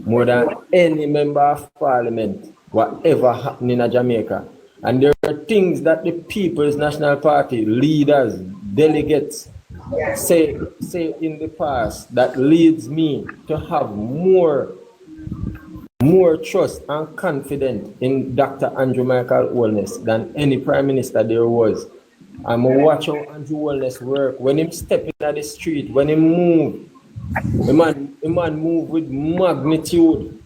more than any member of parliament, whatever happening in Jamaica. And there are things that the People's National Party leaders, delegates say in the past that leads me to have more trust and confidence in Dr. Andrew Michael Holness than any prime minister there was. I'm going to watch how Andrew Holness work. When him step in the street, when he move, the man move with magnitude.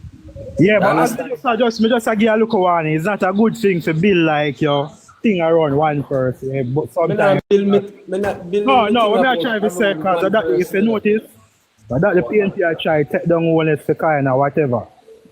Yeah, but I just give a look one. It's not a good thing to build like your thing around one person. Yeah, but sometimes no, what I try to say, because if you notice, that the PNP are trying to take down Holness for kind or whatever.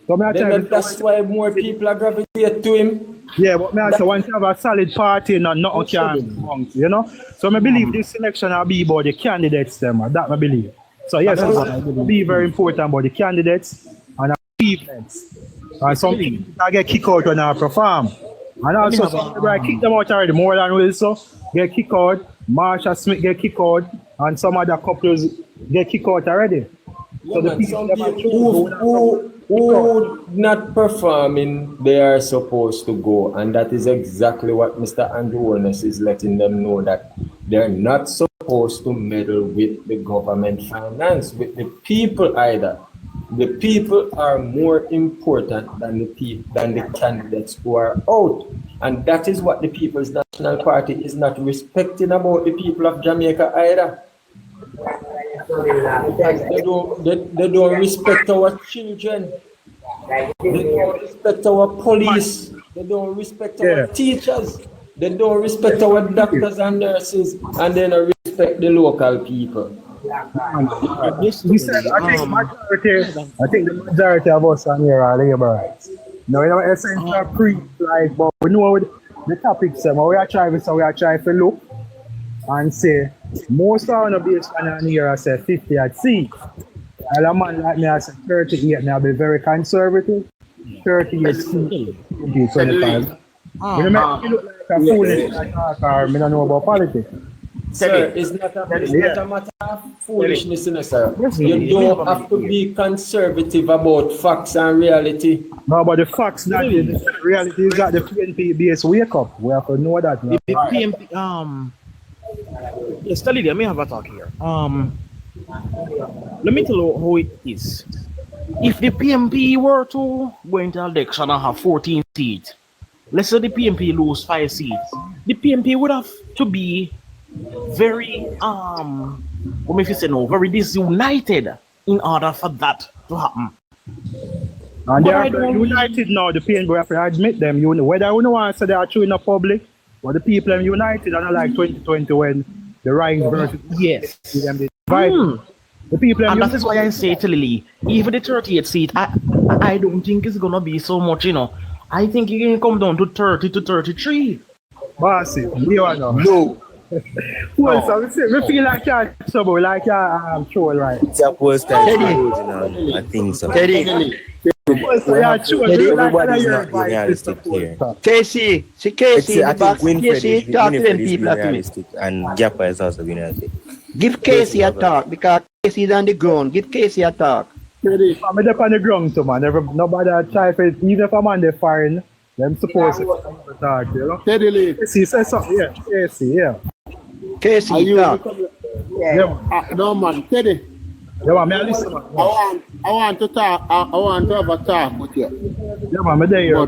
So that's why more people are gravitate to him. Yeah, but I say once you have a solid party and nothing can, you know. So I believe this election will be about the candidates them. That I believe. So yes, it will be very important about the candidates and achievements. And some people get kicked out when they perform. And also some people kick them out already more than Wilson get kicked out, Marsha Smith get kicked out, and some other couples get kicked out already. So the people who not performing, they are supposed to go, and that is exactly what Mr. Andrew Holness is letting them know, that they're not supposed to meddle with the government finance, with the people either. The people are more important than the candidates who are out, and that is what the People's National Party is not respecting about the people of Jamaica either. They don't respect our children. They don't respect our police. They don't respect our teachers. They don't respect our doctors and nurses, and they don't respect the local people. I think the majority of us on here are laborites. No, we don't essentially preach like, but we know the topics. We are trying to look and say most of the base on here I say 50 at sea. And a man like me I say 38, and I'll be very conservative. 38 C, 25. You know, me look like a foolish or me don't know about politics. Sir, it's not a matter of foolishness, sir. You don't have to be conservative about facts and reality. No, but the facts, that the reality is that the PNP base wake up. We have to know that. The PNP, yes, Teddylee, let me have a talk here. Let me tell you how it is. If the PNP were to go into election and have 14 seats, let's say the PNP lose 5 seats, the PNP would have to be very what if you say no, very disunited in order for that to happen. And they are united now. The PNP, we have to admit them. You know, whether you know want to say they are true in the public, but the people are united, and not like 2020 when the right versus the people, and that is why I say Teddylee, even the 38th seat, I don't think it's gonna be so much, you know. I think it can come down to 30 to 33. Bossy, you are not. No. Well, so we feel like you're trouble, like you're troll, right? It's a post I think so. Teddy. Everybody's not being realistic here. Casey, I think Winfred is being talk realistic, and Gappa is also being realistic. Give Casey a talk, because Casey is on the ground. Give Casey a talk. I'm up on the ground too, man. Nobody try for it. Even if I'm on the foreign, them supposed to talk, you know? Teddylee. Casey, say something, yeah. Casey, yeah. Casey, talk. No, man, Teddy. Yeah, man, I listen, man. I want to talk. I want to have a talk with you. Yeah, man, I'm there.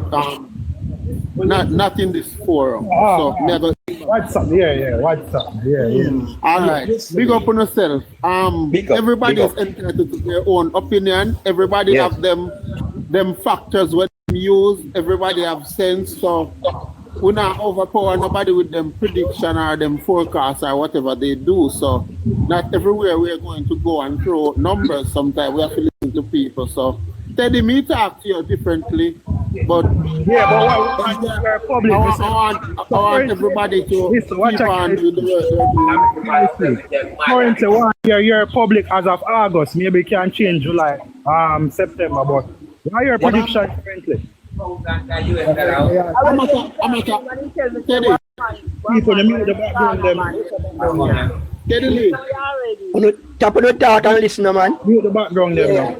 But not in this forum. So never. What's up? Yeah. What's up? Yeah. All right. Big up on yourself. Everybody is entitled to their own opinion. Everybody have them factors when they use. Everybody have sense. So we not overpower nobody with them prediction or them forecasts or whatever they do. So not everywhere we are going to go and throw numbers. Sometimes we have to listen to people. So Teddy, me talk to you differently. But I want everybody to keep on with the work. Currently, 1 year you're public as of August. Maybe it can change July, September. But what are your predictions currently? Teddy. People in the background, Teddylee. Tap on the talk and listen, man. Mute the background there now.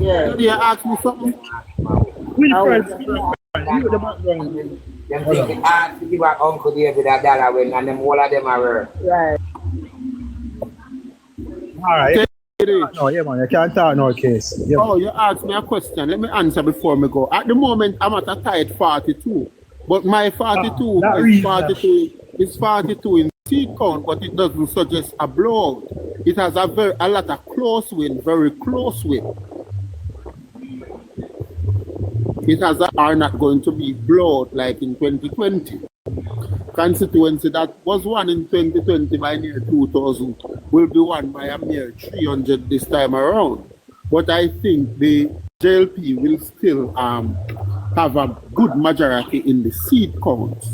Did you ask me something? Which person? You the background. Them think the art to give back Uncle David a dollar when and them all of them are worth. Right. Alright. No, yeah, man, you can't talk no case. Yeah. Oh, you asked me a question. Let me answer before me go. At the moment, I'm at a tight 42. But my 42 is 42 in seat count, but it doesn't suggest a blowout. It has a lot of close win, very close win. It has are not going to be blowout like in 2020. Constituency that was won in 2020 by near 2,000 will be won by a mere 300 this time around. But I think the JLP will still have a good majority in the seat counts.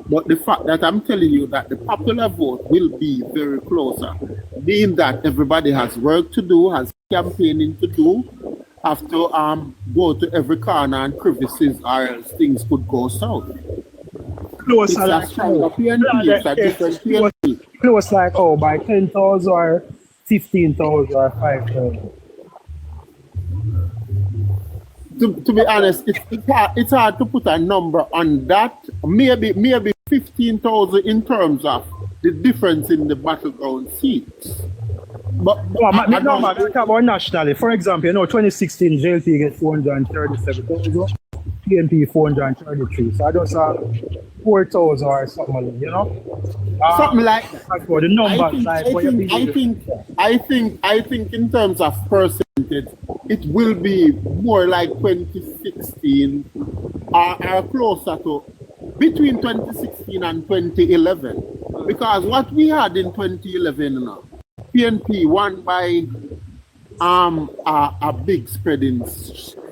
But the fact that I'm telling you that the popular vote will be very closer, meaning that everybody has work to do, has campaigning to do, have to go to every corner and crevices or else things could go south. Close it's like PNP, it's a different PNP. Close like by 10,000 or 15,000 or 5,000. To be honest, it's hard to put a number on that. Maybe 15,000 in terms of the difference in the battleground seats. But we talk about nationally. For example, 2016 JLP get 437,000, PNP 433. So I don't say 4,000 or something, something like that. For the numbers, I think in terms of percentage, it will be more like 2016 or closer to between 2016 and 2011. Because what we had in 2011 PNP won by a big spread in.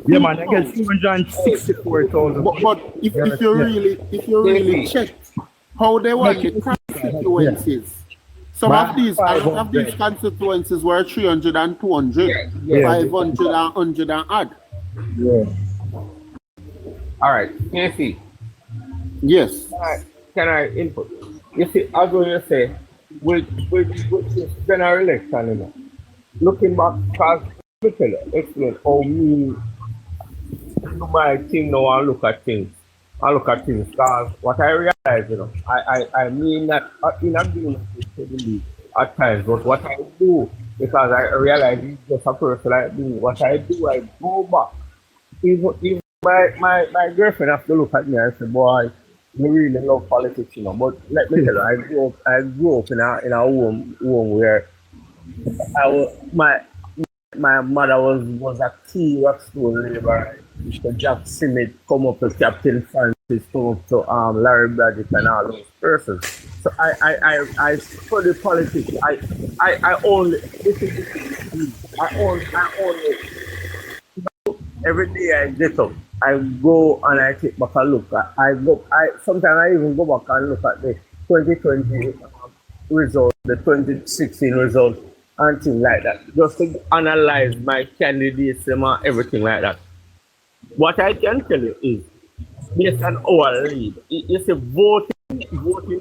Yeah, man, I get 264,000. But if you really check how they won the constituencies, some of these constituencies were 300 and 200, 500 and 100 and odd. Yeah. All right, KC. Yes. Can I input? You see, I was going to say, with this general election, looking back, because explain how me do my thing now and look at things. Because what I realize, I mean that in agreement with Teddylee at times, but what I do, because I realize it's just a person like me, what I do, I go back. Even my girlfriend has to look at me and say, boy, you really love politics, But let me tell you, I grew up in a home where my mother was a key rockstone labor. So Jack Simmet come up to Captain Francis, come up to Larry Braddock and all those persons. So I study politics. I only every day I get up, I go and I take back a look. Sometimes I even go back and look at the 2020 results, the 2016 results, and things like that. Just to analyze my candidates and everything like that. What I can tell you is, based on our lead, it's a voting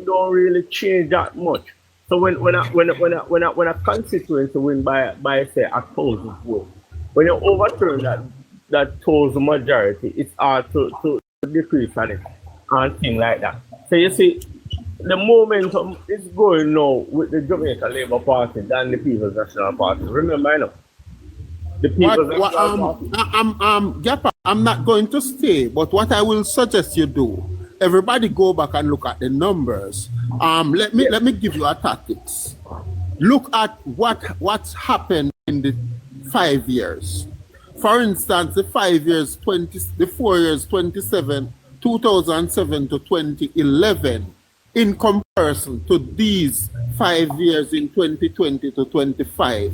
don't really change that much. So when a constituency win by say 1,000 votes, when you overturn that 1,000 majority, it's hard to decrease on it and things like that. So you see, the momentum is going now with the Jamaica Labour Party than the People's National Party. Remember, I know. The People's National Party. I'm not going to stay, but what I will suggest you do, everybody go back and look at the numbers. Let me give you a tactics. Look at what's happened in the 5 years. For instance, the 4 years 2007 to 2011, in comparison to these 5 years in 2020 to 25.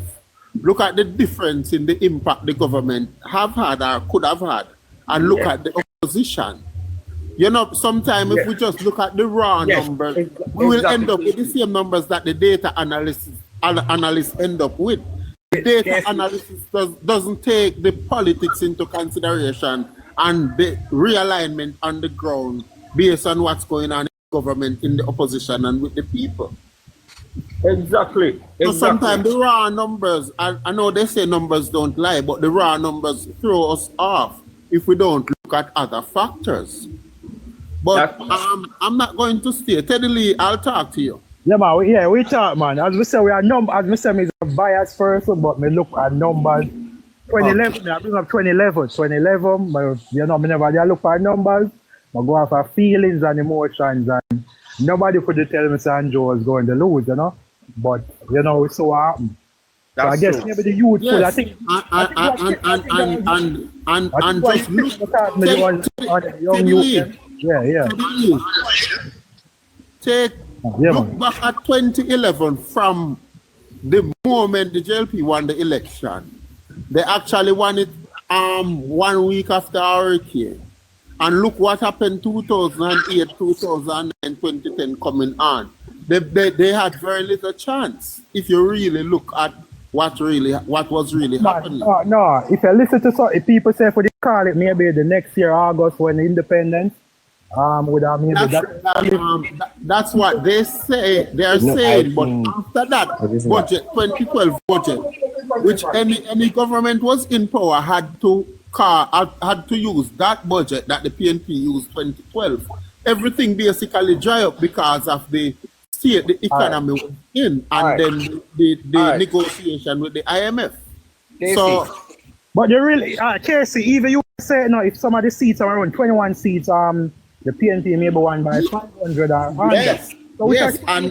Look at the difference in the impact the government have had or could have had, and look at the opposition. Sometimes if we just look at the raw numbers, we will end up with the same numbers that the data analysts end up with. The data analysis doesn't take the politics into consideration and the realignment on the ground based on what's going on in the government, in the opposition, and with the people. Exactly. So sometimes the raw numbers, I know they say numbers don't lie, but the raw numbers throw us off if we don't look at other factors. But I'm not going to stay. Teddylee, I'll talk to you. Yeah, man. We talk, man. As we say, as we say, me a bias person, but me look at numbers. 2011, I bring up 2011. 2011, but you know, me never look at numbers. I go off of feelings and emotions, and nobody could tell me Sanjo was going to lose, you know. But you know, it's so happened. So I guess maybe the youth, yes. I think, and just look at the young youth. Yeah. Look back at 2011 from the moment the JLP won the election. They actually won it 1 week after our hurricane. And look what happened 2008, 2009, 2010 coming on. They had very little chance if you really look at what was really happening. No, if you listen to some people say for the call it maybe the next year August when the independence would have maybe that's what they say. They are saying, but after that budget, 2012 budget, which any government was in power had to use that budget that the PNP used 2012. Everything basically dry up because of the state the economy was in, and then the negotiation with the IMF. So, but they really, Casey, even you say no, if some of the seats are around 21 seats, the PNP maybe won by 500 or 100. Yes, so yes, and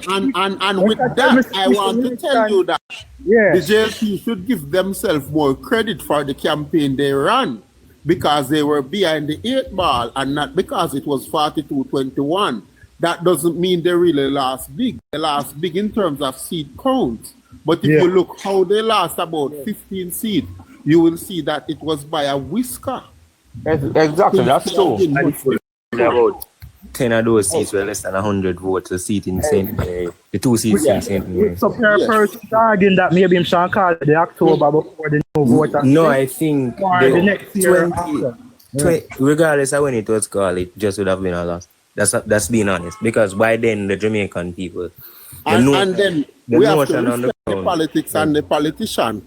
with that, I want to tell you that the JLP should give themselves more credit for the campaign they ran, because they were behind the 8 ball and not because it was 42-21. That doesn't mean they really lost big. They lost big in terms of seat count. But if you look how they lost about 15 seats, you will see that it was by a whisker. Exactly, that's true. About 10 of those seats were less than 100 votes a seat in St. Mary. The 2 seats in St. Mary. So person arguing that maybe him shall call the October before the new vote. No, I think the next year 20, regardless of when it was called, it just would have been a loss. That's being honest. Because by then the Jamaican people and then we have to respect the politics and the politician.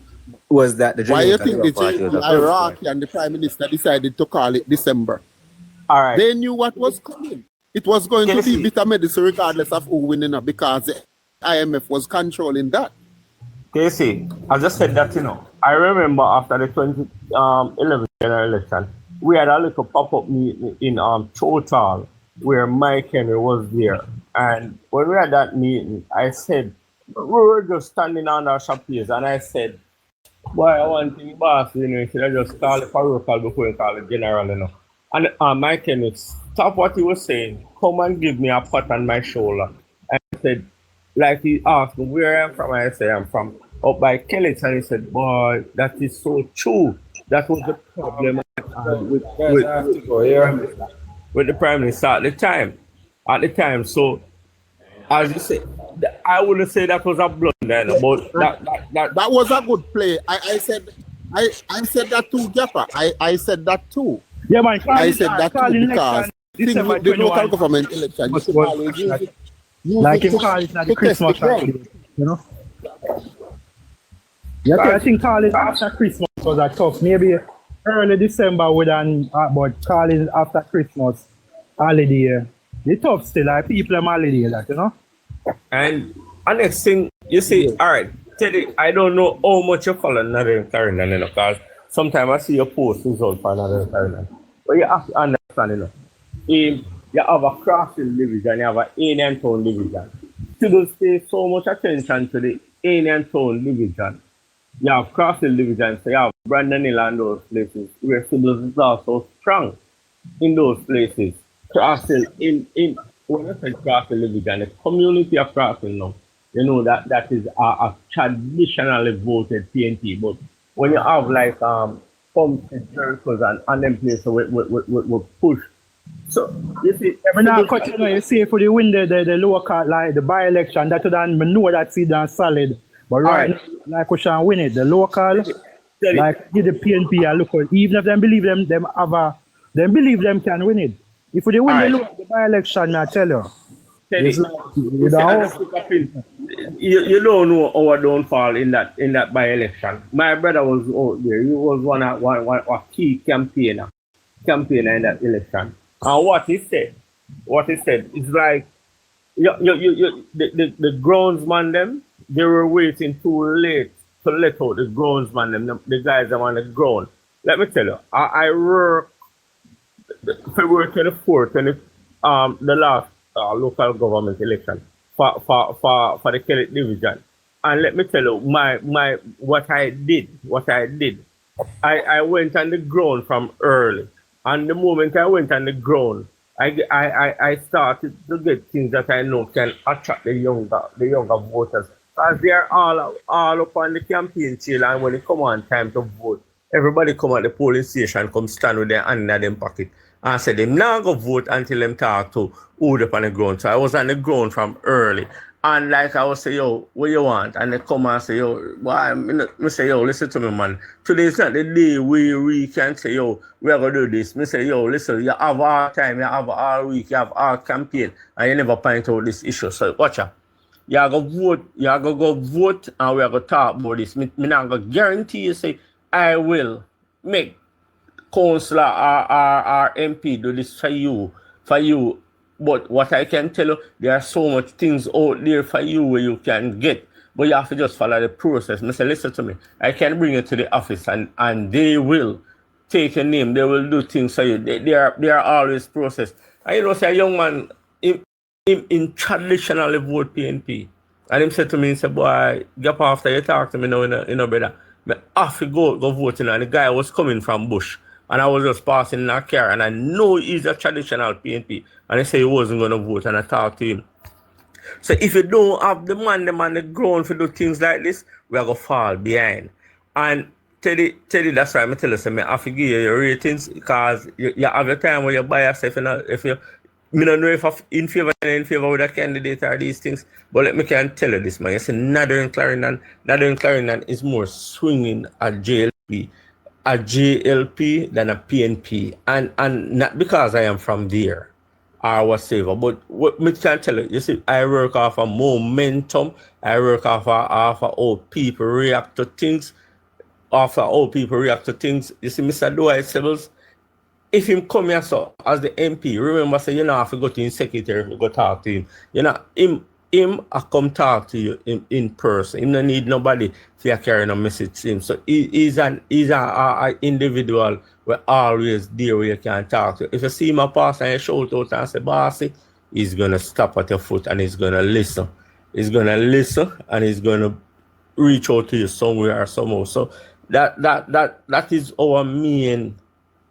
Was that the Jamaican Why you think the JLP hierarchy and the Prime Minister decided to call it December? All right. They knew what was coming. It was going to be bitter medicine regardless of who winning, because the IMF was controlling that. Casey, I just said that, you know. I remember after the 2011 general election, we had a little pop-up meeting in Total where Mike Henry was there. And when we had that meeting, I said, we were just standing on our chapiers, and I said, boy, I want to boss, you know, you should just call it parochial before you call it general, you know. And Mike Henry, stop what he was saying, come and give me a pat on my shoulder. And I said, like he asked me where I'm from, I said, I'm from up by Kelly's, and he said, boy, that is so true. That was the problem with the Prime Minister at the time. So, as you say, I wouldn't say that was a blunder, but that was a good play. I said that too, Jaffa. I said that too. Yeah, man. I said that too because the local government election, like him call it not the Christmas time, you know. Yeah, I think calling after Christmas was a tough. Maybe early December would have, but calling after Christmas holiday, the tough still. Like people are holiday, like, you know. And next thing you see, all right, Teddy, I don't know how much you follow another Carolina, you know, because sometimes I see your post result for another Carolina. But you have to understand, you know, you have a crossing division, you have an Indian Town division. Students pay so much attention to the Indian Town division. You have crossing division, so you have Brandon Hill and those places where students is also strong in those places. Crossing in when I say crossing division, the community of crossing now, you know that is a traditionally voted PNP, but when you have like pumps and circles and them places with push. So you see, you see for the win the local, like the by-election, that then we know that seat is solid. But right now, like we shall win it, the local, like give the PNP a look, even if they believe them believe them can win it. If they win the by-election, I tell you. Teddy, you don't know our downfall in that by-election. My brother was out there. He was one key campaigner in that election. And what he said is like the groundsman them, they were waiting too late to let out the groundsman them, the guys that on the ground. Let me tell you, I worked February 24th in the last local government election for the Kelly division. And let me tell you, what I did. I went on the ground from early. And the moment I went on the ground, I started to get things that I know can attract the younger voters. Because they are all up on the campaign trail, and when it come on time to vote, everybody come at the polling station, come stand with their hand in their pocket and say them not go vote until them talk to who up on the ground. So I was on the ground from early. And like I was say, yo, what you want? And they come and say, yo, why? I say, yo, listen to me, man. Today is not the day we can say, yo, we are going to do this. I say, yo, listen, you have all time, you have all week, you have all campaign, and you never point out this issue. So watch out. You are going to go vote, and we are going to talk about this. I'm not going to guarantee you, say, I will make councillor or MP do this for you. But what I can tell you, there are so much things out there for you where you can get. But you have to just follow the process. I say, listen to me. I can bring you to the office and they will take your name. They will do things for you. They are always process. And you know, say a young man in traditionally vote PNP. And him said to me, he said, boy, get after you talk to me now, brother. But off you go vote. And the guy was coming from Bush. And I was just passing in a car, and I know he's a traditional PNP. And he said he wasn't going to vote, and I talked to him. So if you don't have the man on the ground for do things like this, we are going to fall behind. And Teddy, that's why I tell you, I have to give you your ratings, because you have a time where you buy yourself, if you, I don't know if I'm in favor with a candidate or these things, but let me can tell you this, man. You see, Northern Clarendon is more swinging at JLP than a PNP, and not because I am from there or whatsoever, but what me can tell you, you see, I work off a momentum, I work off how people react to things, You see, Mr. Dwight Sibbles, if him come here so as the MP, remember say you know have to go to his secretary to go talk to him. You know, him I come talk to you in person. He don't need nobody to carry no message to him. So he's an individual where always there where you can talk to. If you see him pass and you shout out and say, bossy, he's gonna stop at your foot and he's gonna listen. He's gonna listen and he's gonna reach out to you somewhere or somehow. So that is our main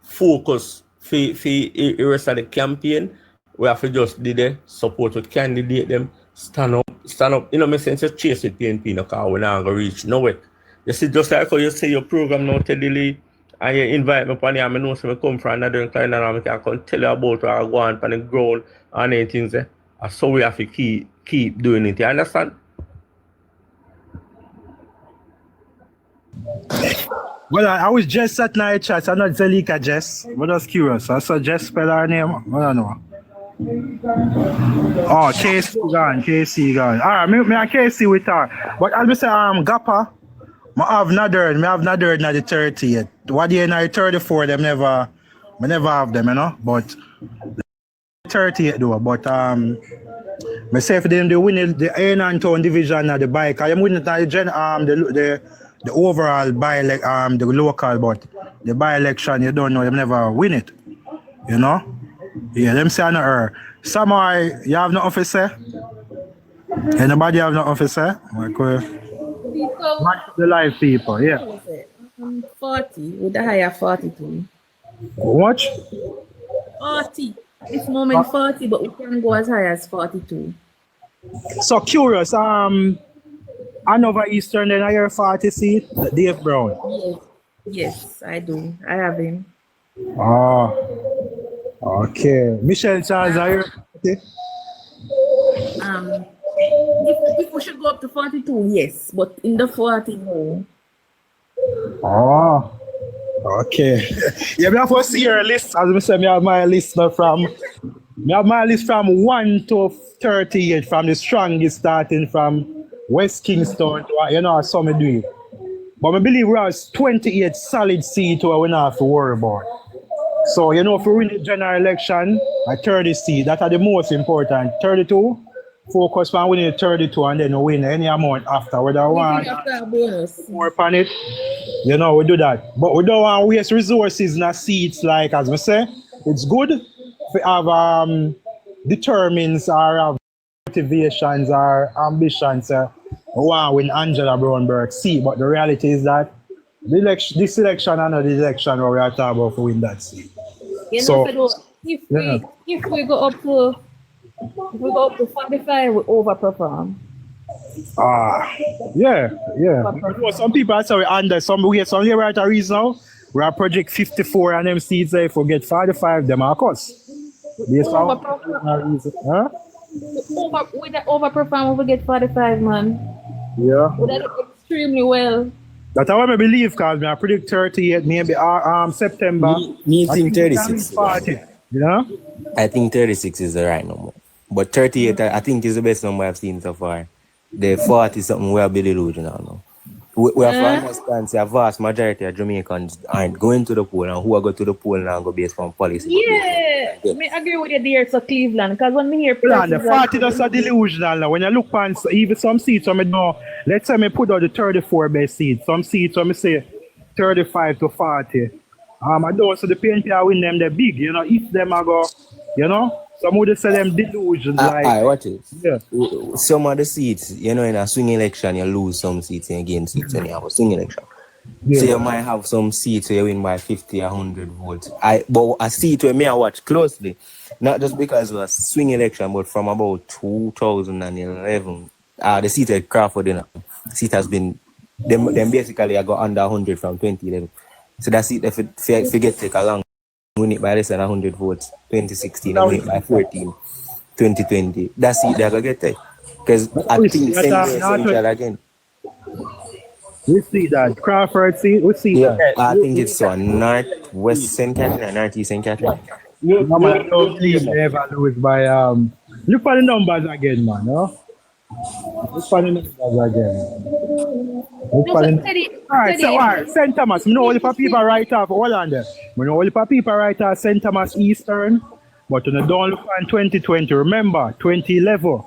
focus for the rest of the campaign. We have to just do the support with candidate them. Stand up. You know, me sense you chase with PNP no, because we're not going to reach nowhere. You see, just like how you say your program now, Teddylee, and you invite me upon here, I know I come from another client and I can tell you about what I go on the ground and anything there. So we have to keep doing it. You understand? Well, I was just at night chat. I'm not Zelika Jess. I'm just curious. I saw Jess spell her name. I don't know. Oh, KC gone. Alright, me and KC with her. But as I say, Gappa, I have not heard na the 30 yet. What year na the 34, them never have them, you know. But 30 yet though. But me say for them they win the Town division at the bike. I am winning the overall the local, but the by-election you don't know, them never win it. You know? Yeah, them say I know her. Samurai, you have no officer? Anybody have no officer? Like, the live people, yeah. 40, with the higher 42. What? 40. This moment 40, but we can go as high as 42. So curious, Hanover Eastern, then I hear 40 seat, Dave Brown. Yes, I do. I have him. Okay. Michelle Charles, I hear 40. If we should go up to 42, yes, but in the 40, no. Okay. Yeah, me have to see your list. As I say, me have my list from 1 to 38, from the strongest starting from West Kingston, some do it. But I believe we have 28 solid seats where we don't have to worry about. So, if we win the general election at 30 seats, that are the most important. 32, focus on winning the 32 and then we win any amount after. Whether we want more upon it, we do that. But we don't want to waste resources in the seats, like as we say. It's good to have determines our motivations, our ambitions. We want to win Angela Brownberg's seat, but the reality is that this election and the election where we are talking about to win that seat. If we go up to 45, we overperform. Yeah. Some people are sorry under some here at a reason now. We are project 54 and them seats if we get 45, them are cost. Based on huh? With the overperform, we get 45, man. Yeah. We did extremely well. That's how I believe, because I predict 38, maybe September. Me think 36. 40, yeah? I think 36 is the right number. But 38, I think, is the best number I've seen so far. The 40 is something we are a bit delusional now. We have to understand, a vast majority of Jamaicans aren't going to the poll, and who are going to the poll now go based on policy. Yeah, I agree with you there, so Cleveland, because when we hear the 40 is a delusional now. When you look on even some seats, let's say I put out the 34 best seats, some seats, I say 35 to 40. I don't see the PNP win them, they're big, if them are go, some would say them delusions. Watch it. Yeah. Some of the seats, in a swing election, you lose some seats and gain seats when you have a swing election. Yeah. So you might have some seats where you win by 50 or 100 votes. But a seat where I watch closely, not just because it was a swing election, but from about 2011, the seat at Crawford, the seat has been, them basically I got under 100 from 2011. So that seat, if you get take a long, win it by less than 100 votes. 2016, I win it by 14. 2020, that's it. They're gonna get there because I think Central again. We see that Crawford seat. We see that. I think it's on Northwest St. Catherine, Northeast St. Catherine. I don't believe they ever lose by look for the numbers again, man. No? Look for the numbers again. All right, St. Thomas. I know all the people right off. Hold on there. I know all the people right off St. Thomas Eastern. But don't look on 2020. Remember, 2011.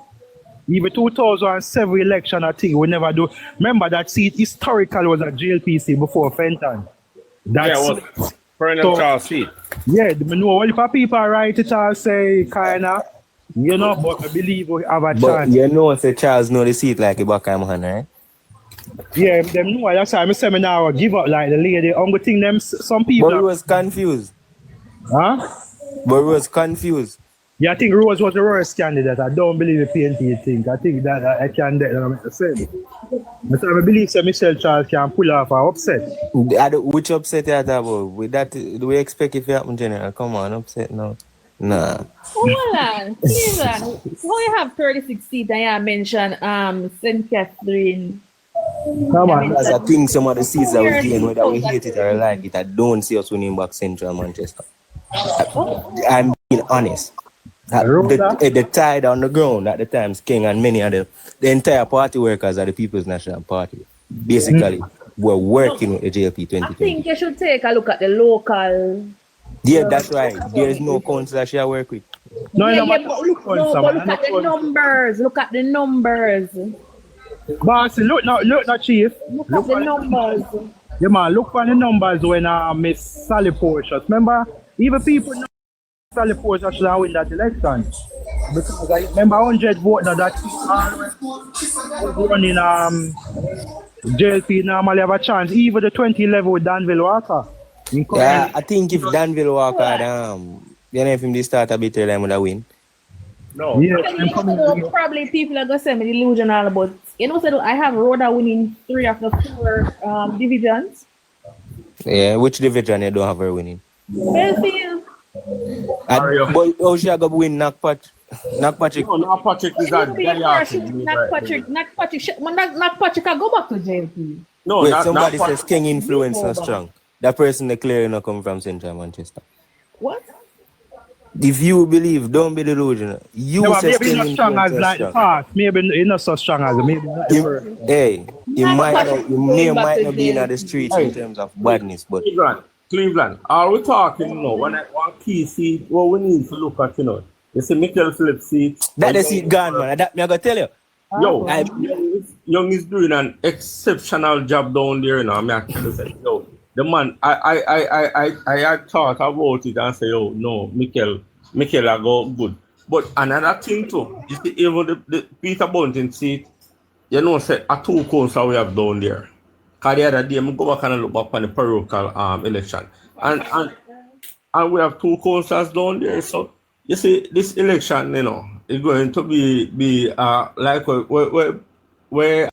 Even 2007 election, I think we never do. Remember that seat historical was at JLPC before Fenton. That's it was perennial Charles seat. Yeah, I know all the people right it all say kinda, but I believe we have a chance. But say Charles know the seat like a Buckham, right? Yeah, them know. That's why I'm saying now give up like the lady. I'm gonna think them some people. But we was confused. Huh? But we was confused. Yeah, I think Rose was the worst candidate. I don't believe the PNP think. I think that I can that I'm saying. But I believe that Michelle Charles can pull off our upset. Which upset you are about? With that, do we expect it to happen, General? Come on, upset now. Nah. Hold on, Cleveland. How you have 36 seats and you mentioned St. Catherine? Come on. Because I think some of the seats that we gain, whether we hate it or like it, I don't see us winning back Central Manchester. I'm being honest. The tide on the ground at the times, King and many of the entire party workers of the People's National Party basically were working with the JLP 2020. I think you should take a look at the local. Yeah, that's right. There is no council that she work with. But look at the numbers. Look at the numbers. Boss, look now, Chief. Look at the numbers. Yeah, man, look for the numbers when Miss Sally Portia. Remember, even people know Sally Portia should have win that election. Because I remember 100 votes now that was running JLP normally have a chance. Even the 2011 with Danville Walker. Yeah, I think if Danville Walker if him start a bit early, I would have win. No. Yeah, probably people are going to say me delusional, but so I have Rhoda winning 3 of the 4 divisions. Yeah, which division you don't have her winning? Belfield. But how she go win Nakpatch? Nakpatch. No, Nakpatch is a Nakpatch can go back to JLP. No, wait, somebody says King influence not strong. That person they clearly not come from Central Manchester. What? If you believe, don't be delusional. You No, say maybe not strong as influence like the strong. past. Maybe it's not so strong as maybe not the first. Hey, it might not be in the streets in Hey, terms of badness, but Cleveland, are we talking now? When I want key seat, what we need to look at, you know, you see Michael Phillips seat. that the seat gone, man. That me I gotta tell you. Yo, Young is doing an exceptional job down there, you know. I'm actually saying, yo, the man, I thought about it and say, yo, no, Michael I go good. But another thing too, is even the Peter Bunting seat, you know, say a two councils we have down there. Cause the other day, I go back and look back on the parochial election, and we have two councils down there. So you see, this election, you know, is going to be like where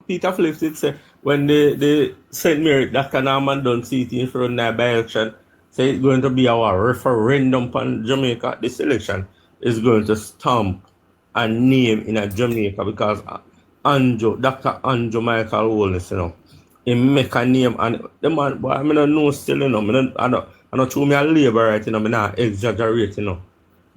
Peter Phillips did say when the St. Mary Dr. Norman done seat in front of the by-election, say it's going to be our referendum on Jamaica. This election is going to stamp a name in a Jamaica because Dr. Andrew Michael Holness, you know, he make a name and the man, boy, I don't know still, you know, I don't true me a labor right, you know, I not exaggerate, you know.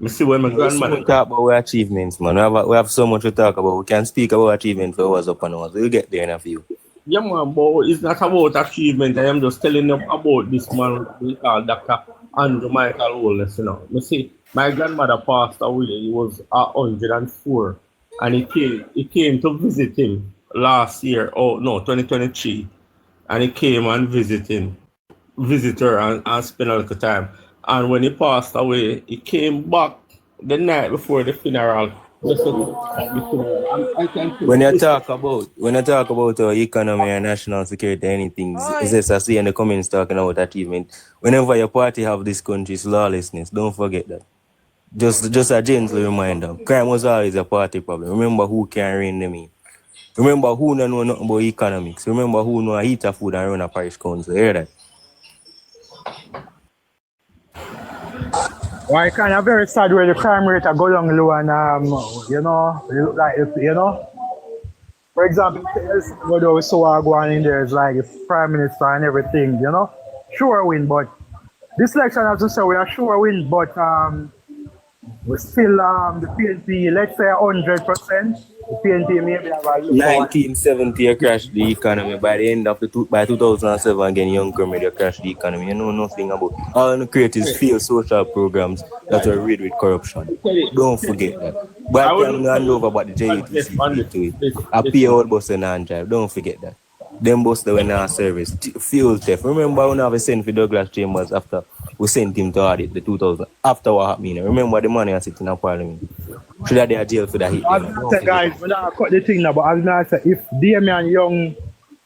I see when my grandmother talk about our achievements, man. We have so much to talk about. We can speak about achievements for hours up and hours. We'll get there in a few. Yeah, man, but it's not about achievement. I am just telling them about this man we call Dr. Andrew Michael Holness, you know. You see, my grandmother passed away. He was 104, and he came to visit him last year. 2023, and he came and visit her and spend a little time. And when he passed away, he came back the night before the funeral. When you talk about our economy and national security, anything, is this I see in the comments talking about achievement. Whenever your party have this country's lawlessness, don't forget that. Just a gentle reminder. Crime was always a party problem. Remember who can rein them in. Remember who don't know nothing about economics. Remember who know a heat of food and run a parish council. Hear that? Why kind of very sad where the crime rate are go down low and you know, it look like if you know, for example, what we saw going in there is like the prime minister and everything, you know, sure win, but this election as to say we are sure win, but we still the PNP, let's say 100%. The PNP maybe have a 1970 crashed the economy. By the end of by 2007 again, young comedy crashed the economy. You know nothing about all the creators failed social programs that were rid with corruption. Don't forget that. But I'm hand over about the JLPNP to it. I pay all bus and drive. Don't forget that. Them bus that were in our service. Fuel theft. Remember when I was sent for Douglas Chambers after we sent him to audit the 2000 after what happened. Remember the money I sitting in Parliament. Should have been jail for that hit. Guys, when I cut the thing now, but as I say, if Damian Young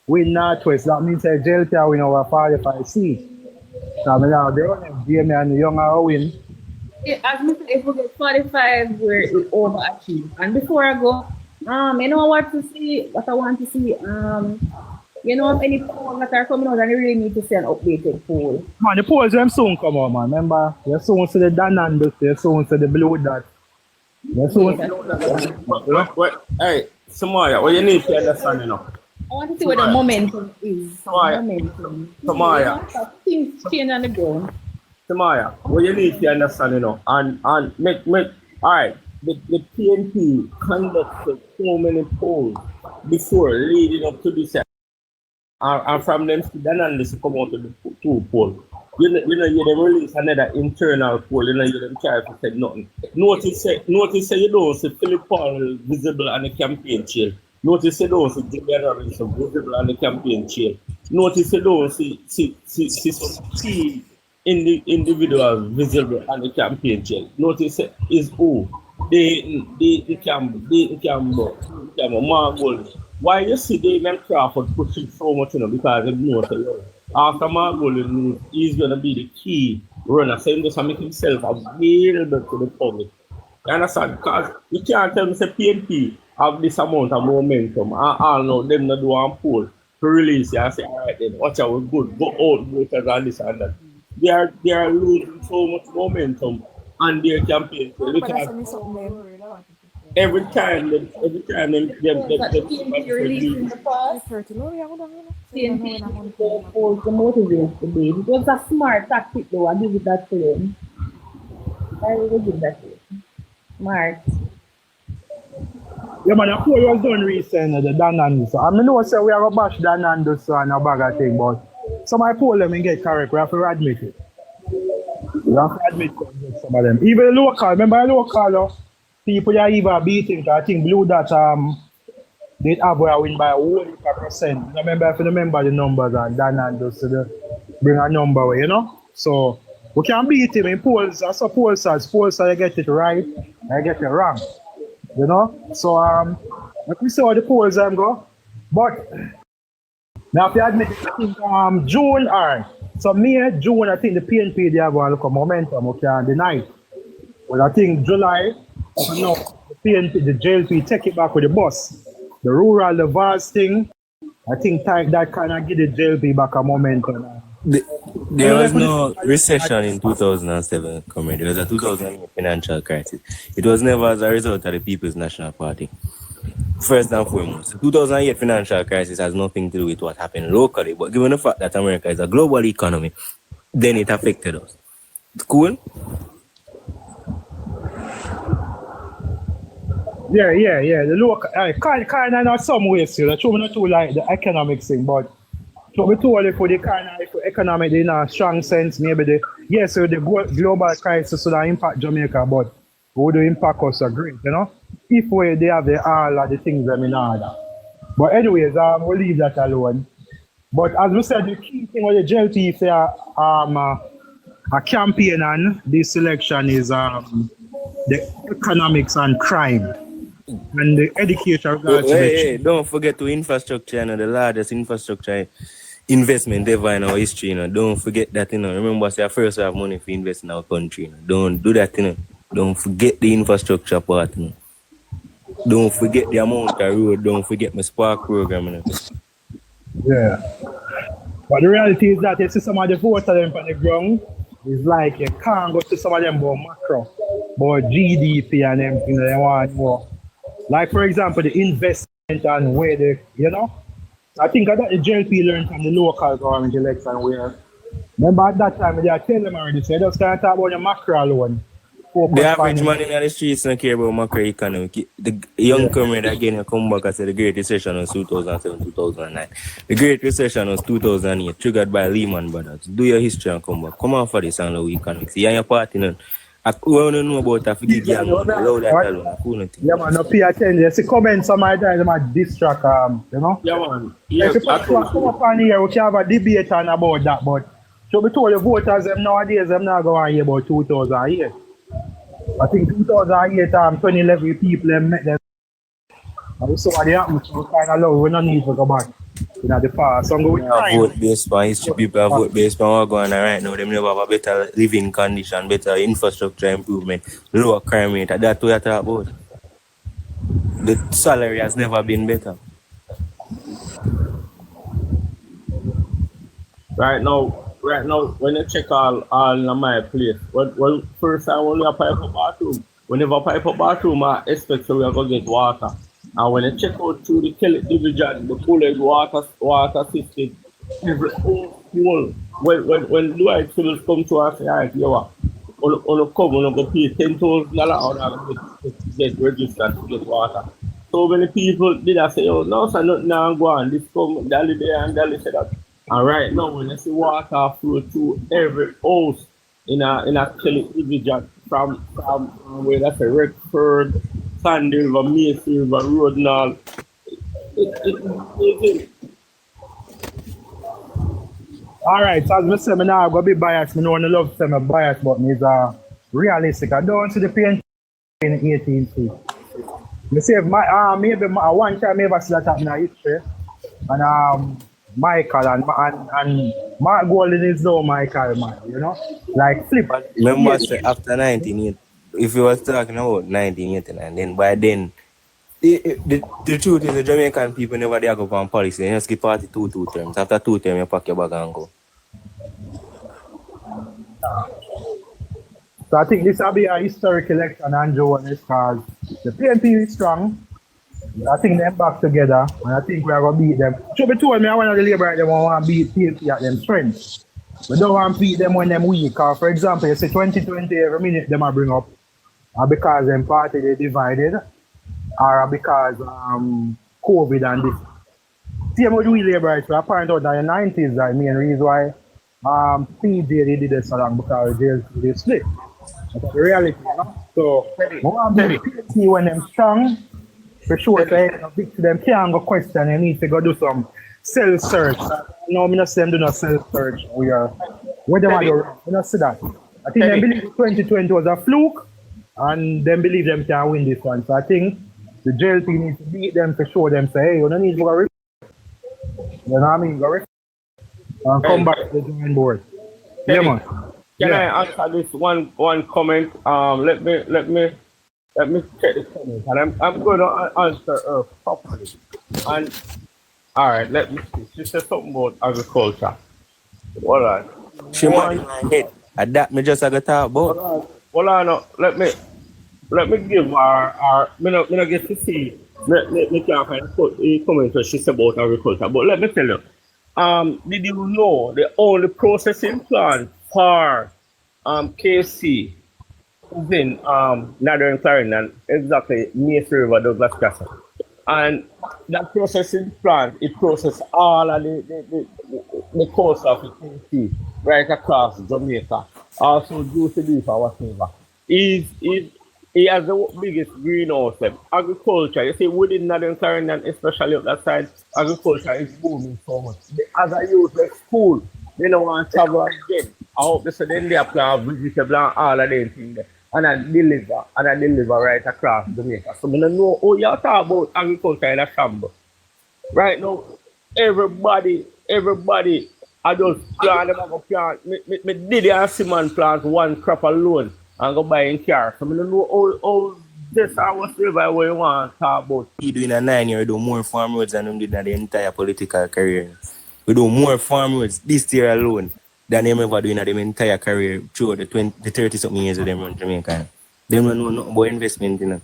win Northwest, that means that JLP win over 45 seats. So I mean, now they don't have Damian Young are win. Yeah, as I said, if we get 45, we're overachieved. And before I go, you know what I want to see, you know, any polls that are coming out, and you really need to see an updated poll. Man, the polls them soon come out, man. Remember, you soon see the Danandus, you soon see the Blue Dot. You soon see Hey, Samaya, what you need to understand, you know? I want to see where the momentum is. Samaya. Things change on the ground. Samaya, what you need to understand, you know, and make all right. The PNP conducted so many polls before leading up to this. And from them, then and this come out of the two polls. You know, you release another internal poll. You know, you them try to say nothing. Notice say you don't see Philip Paul visible on the campaign trail. Notice you don't see Julian Robinson visible on the campaign trail. Notice you don't see in the individuals visible on the campaign trail. Notice is who the Campbell, Margold. Why you see Damien Crawford pushing so much, you know, because they know that after Margold, he's going to be the key runner. So he just make himself available to the public. You understand? Because you can't tell me say PNP have this amount of momentum. I know them not do one poll to release it and say, all right then, watch out, we're good, go out, voters and this and that. They are losing so much momentum on their campaign. Every time them PNP released in the past. PNP polls to motivate the base. It was a smart tactic though, I give it that to them. I will give that to you. Mark. Yeah, man, the poll was done recently, the Danando. So I mean, no, say we are going to bash Danando so and a bag of thing, but some of my poll them and get correct. We have to admit it. We have to admit some of them. Even local, remember the local people that even beating, I think Blue that they have where I win by a whole percent. I remember if you remember the numbers and Danando, so they bring a number away, you know? So we can beat him in polls. I suppose polls I get it right, I get it wrong. You know? So like we saw the polls go. But now if you admit it, I think June, alright. So May, June, I think the PNP they have a look of momentum, we can't deny it. But I think July, no, the PNP, the JLP take it back with the bus. The rural, the vast thing, I think that kind of give the JLP back a momentum. There was no recession in 2007, comrade. There was a 2008 financial crisis. It was never as a result of the People's National Party. First and foremost, the 2008 financial crisis has nothing to do with what happened locally, but given the fact that America is a global economy, then it affected us. Cool? Yeah. The local, kind of in some ways, you know, true, not too like the economic thing, but so we told you for the kind of economic in a strong sense, maybe so the global crisis would impact Jamaica, but would impact us a great, you know? If they have all of the things them in order. But anyways, we'll leave that alone. But as we said, the key thing with the JLP say a campaign on this election is the economics and crime. And the education. Hey, don't forget to infrastructure, you know, the largest infrastructure investment ever in our history, you know. Don't forget that, you know. Remember, say first we have money for invest in our country, you know. Don't do that, you know. Don't forget the infrastructure part, you know. Don't forget the amount of road. Don't forget my Spark program, you know. Yeah. But the reality is that you see some of the voters them on the ground, it's like you can't go to some of them about macro, about GDP and everything they want more. Like, for example, the investment and where they, you know, I think that the JLP learned from the local government election where, remember at that time, they are telling them already, so they just can't talk about the macro alone. The average man in the streets don't care about macroeconomic. The young comrade again come back and say the Great Recession was 2007, 2009. The Great Recession was 2008, triggered by Lehman Brothers. Do your history and come back. Come on for this and we economics. You and your party, no. I want to know about that. Yeah, man, no pay attention. You see comments some of the time, they might distract, you know? Yeah, man. If people come up on here, we can have a debate on about that, but so we told the voters them nowadays, them not going to hear about 2008. I think 2008, 2011 people them met them. And we saw what happened, so we kind of love, we don't need to go back in the past. So I'm going to vote based on history, people vote based on what's going on right now. They never have a better living condition, better infrastructure improvement, lower crime rate. That's what I talk about. The salary has never been better. Right now, when you check all in my place, well, first time when we are pipe up bathroom, whenever pipe up bathroom, I expect we are going to get water. And when you check out through the Kelly division, the cooled water system, every hole, when Dwight Phillips come to us, say, all right, you know, on come, on go pay $10,000 to get registered to get water. So many people did I say, oh, no, sir, nothing now go on. This come, Dally there and Dally said that. And right now, when you see water flow through every house in a Kelly division, from where that's a Redford, Sandy River, Macy River, Road and all. Alright, so as I say, I'm going to be biased. I know I love to say I'm biased, but it's realistic. I don't see the pain in 18th. I say maybe one time I ever see that happen in history. And Michael and Mark Golden is no Michael, man, you know? Like flip. Remember, after 1980, if you was talking about 1989, then by then, the truth is the Jamaican people never dare go on policy. They just give party two terms. After 2 terms, you pack your bag and go. So I think this will be a historic election, Andrew, because the PNP is strong. I think they're back together, and I think we're going to beat them. So between me, I want to deliberate them, I want to beat PNP at them strength. We don't want to beat them when them weak. For example, you say 2020 every minute them bring up because them party they divided or because COVID and this. Same with we labour, so I point out that in the 90s that the main reason why PJ they did this so long because they split. That's the reality, you know? So when them strong, for sure so them can't go question, you need to go do some self-search. No, I'm not saying do not self-search. Where them are go, you not see that. I think they believe 2020 was a fluke and them believe them can win this one. So I think the JLP needs to beat them to show them say, hey, you don't need to go you know what I mean? Go and come back to the drawing board. Yeah, man. Can I answer this one comment? Let me check the comment, and I'm going to answer her properly. And all right, let me see. She said something about agriculture. Hold on. She might in my head. And that me just got to talk about. Hold on. Let me give her. Me not get to see. Me can't find the comment where she said about agriculture. But let me tell you. Did you know the only processing plant for KC is in Northern Clarendon, exactly near River Douglas Castle. And that processing plant, it processes all of the coast of the KC right across Jamaica. Also juicy beef or whatever. He has the biggest greenhouse. Agriculture, you see, within Northern Clarendon, especially up that side, agriculture is booming so much. As I use the school, they don't want to travel again. I hope they say then they plant vegetable and all of them things there. And I deliver right across Jamaica. So I don't know how you talk about agriculture in a shambles. Right now, everybody, I just plant them up plant. Me did a Simon plant one crop alone. And go buy in car. So I don't know how this I was where you want to talk about. We do in a 9 year, we do more farm roads than we did in the entire political career. We do more farm roads this year alone than them ever do in their entire career through the 30 something years of them run Jamaica. Them don't know nothing about investment, you know.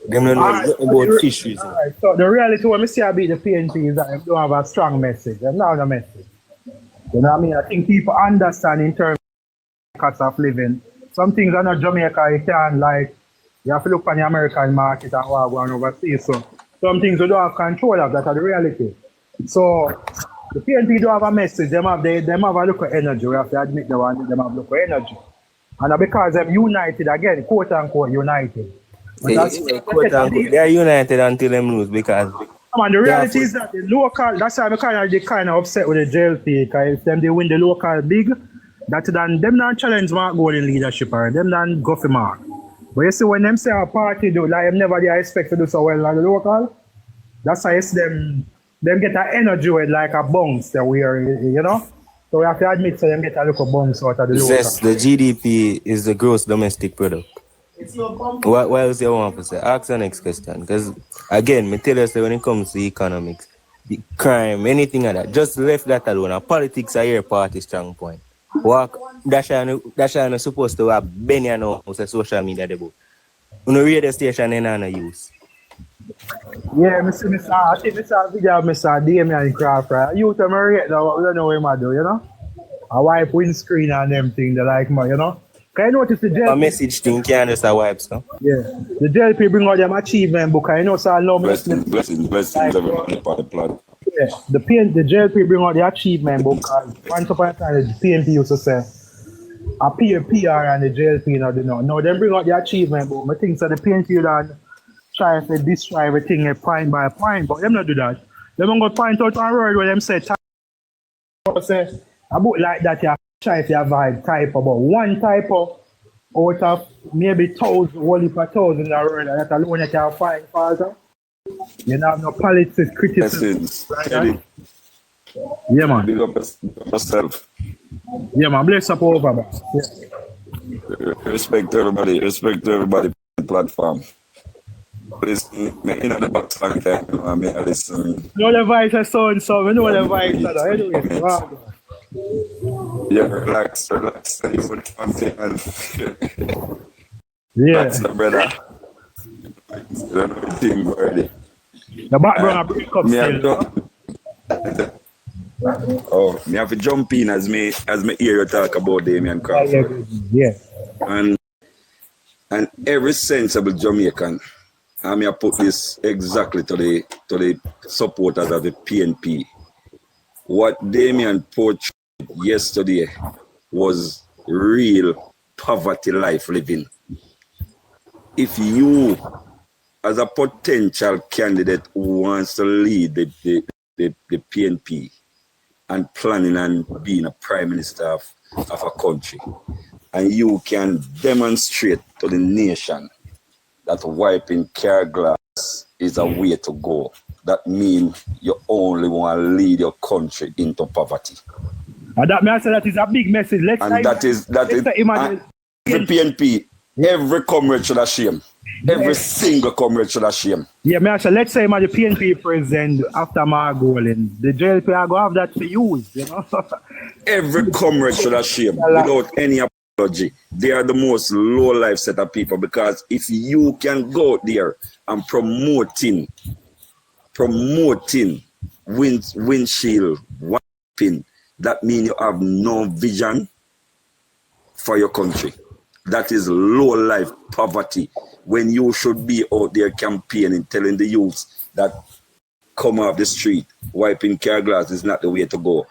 Them don't know nothing about fisheries. Right. So the reality when I see I beat the PNP is that they don't have a strong message. They don't have a message. You know what I mean? I think people understand in terms of cost of living. Some things are not Jamaica, you can't like, you have to look on the American market and what going overseas. So some things we don't have control of, that are the reality. So the PNP don't have a message, them have a look at energy. We have to admit them have a look at energy. And because they're united again, quote unquote united. They are united until them lose because and the reality is that the local, that's why I'm kind of upset with the JLP, because if they win the local big, that then them not challenge Mark Gold in leadership or them not go for Mark. But you see when them say a party do like them never they expect to do so well like the local, that's why you see them get an energy with like a bounce that we are, you know? So we have to admit so them get a little bounce out of the local. Yes, the GDP is the gross domestic product. What else you want to say? Ask the next question. Because again, me tell you when it comes to economics, the crime, anything like that, just left that alone. Politics are your party strong point. Walk that's supposed to have Benny and all social media debut. On the radio station and on use. Yeah, I think Mr. Video of Mr. Damien Craft, right? You tell me right now, we don't know what I do, you know? I wipe windscreen and them things, they like me, you know? Can you notice the JLP? A message thing can't just a wipe, so? Yeah. The JLP bring out them achievement book, I know, so I know blessings everybody for the plot. Yeah, the JLP bring out the achievement book. Once upon a time, the PNP used to say, I pay a PR and the JLP, you know. No, they bring out the achievement book. I think so the PNP done try to destroy everything point by point, but them not do that. They don't go point out on word where them say, a book like that, you try to avoid typo, but one typo out of maybe 1,000, whole heap of 1,000 in a word, that alone you can find fault. You don't have no politics criticism. Right? Yeah, man. Big up yourself. Yeah, man. Bless up over, man. Yeah. Respect to everybody on the platform. Please, you know the box like that. I mean, I listen. You know the voice of so and so. We know the voice of that. Anyway, wow. Yeah, relax. You put something and yeah. That's the brother. The background break up still. Oh, me have to jump in as me hear you talk about Damian Crawford. Yeah. And every sensible Jamaican, I mean I put this exactly to the supporters of the PNP. What Damian portrayed yesterday was real poverty life living. If you, as a potential candidate who wants to lead the PNP and planning on being a prime minister of a country, and you can demonstrate to the nation that wiping car glass is a way to go, that means you only want to lead your country into poverty. And that means that is a big message. That is the PNP. Every comrade should have shame. Every single comrade should have shame. Yeah, let's say the PNP president after my goal, and the JLP are going to have that to use, you know. Every comrade should have shame without any apology. They are the most low life set of people, because if you can go out there and promoting windshield wiping, that means you have no vision for your country. That is low life poverty, when you should be out there campaigning, telling the youths that come off the street, wiping car glass is not the way to go.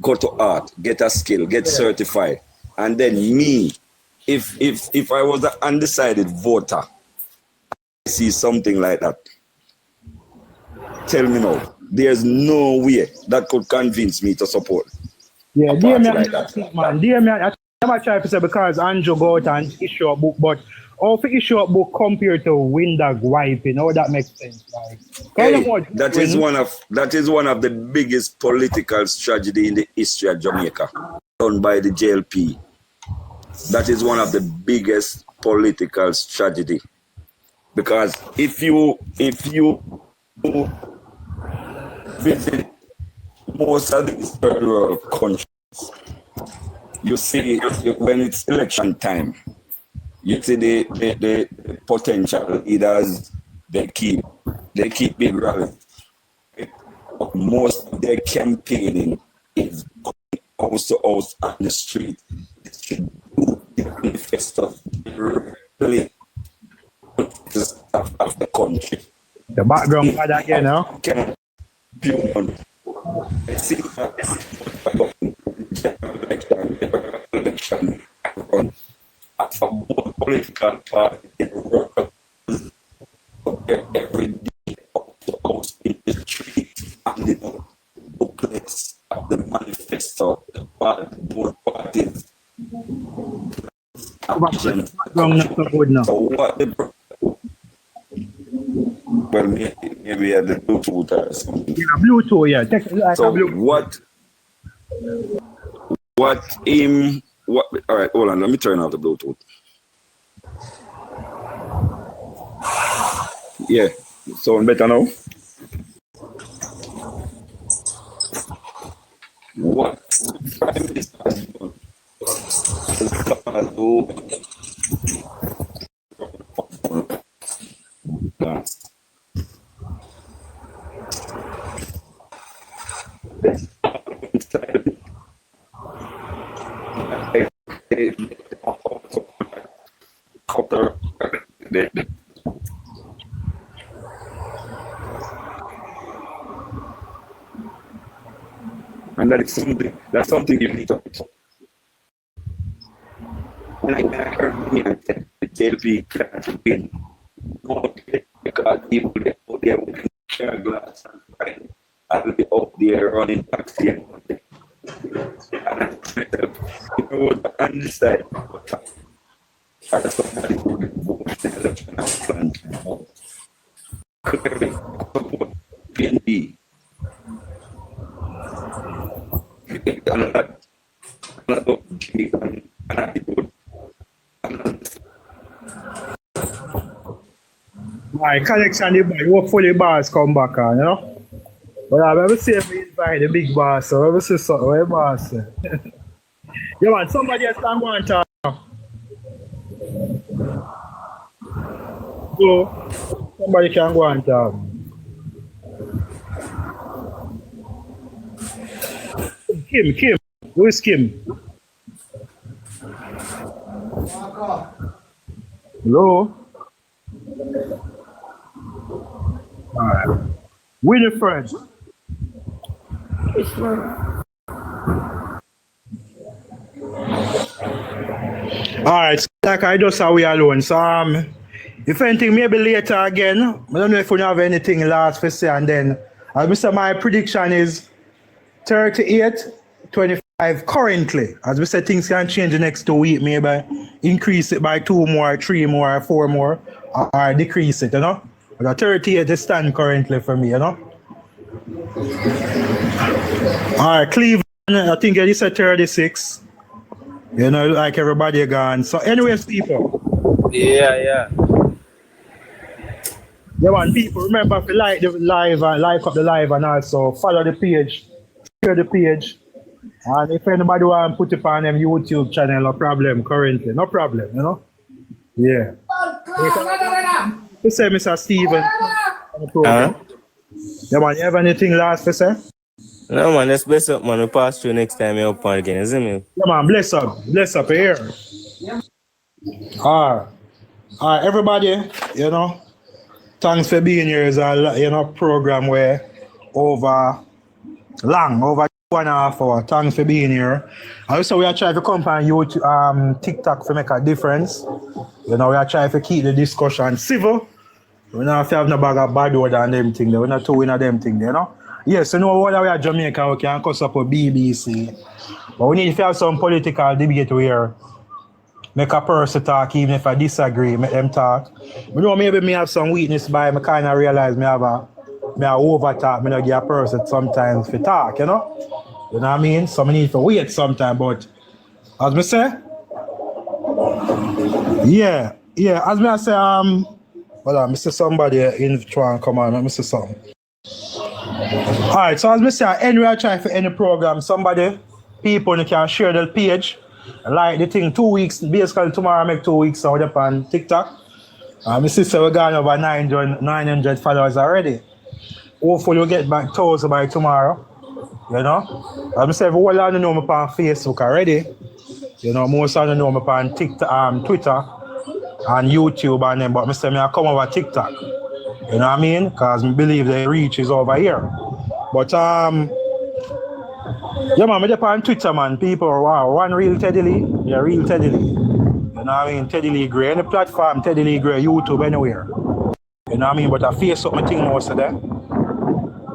Go to art, get a skill, get certified. And then me, if I was an undecided voter, I see something like that. Tell me now, there's no way that could convince me to support. Yeah, like that. Man, I'm trying to say because Andrew go out and issue a book, but how to issue a book compared to window wiping, how that makes sense? Like, that is one of the biggest political tragedy in the history of Jamaica, done by the JLP. That is one of the biggest political tragedy, because if you visit most of these third world countries, you see when it's election time, you see the potential leaders, they keep big rallies. Most of their campaigning is going house to house on the street. They should do the manifesto really of the country. The background for that, you know. I see election run as a more political party every day up to house in the street and the booklets of the manifesto, the board parties. So what the well, maybe at the Bluetooth or something. Yeah, Bluetooth, yeah. So what all right, hold on, let me turn off the Bluetooth. Yeah, sound better now? What Prime Minister has done and that's something you need to when I heard me and said the JLP can't win, because people out there with share glass and fine, I'll be up there running taxi and money. And I you know what, on this side, or somebody who will vote the election and plan to vote. Clearly, support PNP. My connection, hopefully the bars come back on, you know. But I've ever seen me invite the big boss, so I've ever seen something where the boss say. Yeah, man, somebody else can go and talk. So, somebody can go and talk. Kim. Who is Kim? Hello? Alright. Winifred. Alright, like I just saw we alone. So if anything maybe later again. I don't know if we have anything last for say, and then as Mr. My prediction is 38, 25 currently. As we said, things can change the next 2 weeks, maybe increase it by 2 more, 3 more, 4 more, or decrease it, you know. But 38 is stand currently for me, you know. Alright, Cleveland, I think you said 36. You know, like everybody gone. So anyways, people. Yeah. Yeah, man, people, remember to like the live and like up the live and also follow the page, share the page. And if anybody want to put it on them YouTube channel, no problem currently. No problem, you know? Yeah. You say, Mr. Steven. Yeah, man, you have anything last to say? No, man, let's bless up, man. We pass through next time you're up on again, isn't it? Yeah, man, bless up here. All right, everybody, you know, thanks for being here. It's a, you know, program where over 1.5 hours. Thanks for being here. Also, we are trying to come on YouTube, TikTok to make a difference. You know, we are trying to keep the discussion civil. We don't have no bag of bad word and them thing. We're not two in them thing, you know. Yes, you know what we are Jamaican, we can cuss up a BBC. But we need to have some political debate where make a person talk, even if I disagree, make them talk. You know, maybe me have some weakness by me kind of realize me have over talk, me not give a person sometimes for talk, you know? You know what I mean? So I need to wait sometimes, but as me say, yeah, as me I say, hold on, Mr. Somebody in try and come on, let me see something. Alright, so as I say, anyway, I try for any program, people can share the page, like the thing 2 weeks, basically tomorrow I make 2 weeks out up on TikTok. My sister we got over 900 followers already. Hopefully we'll get back 1,000 by tomorrow, you know. As I say, everyone I know me on Facebook already, you know, most of them know me on TikTok, Twitter and YouTube and them, but I say I come over TikTok. You know what I mean? Because I believe the reach is over here. But yeah, man, I'm on Twitter, man. People, wow, one real Teddylee, yeah, real Teddylee. You know what I mean? Teddylee Grey, any platform, Teddylee Grey, YouTube, anywhere. You know what I mean? But I face up my thing most of them.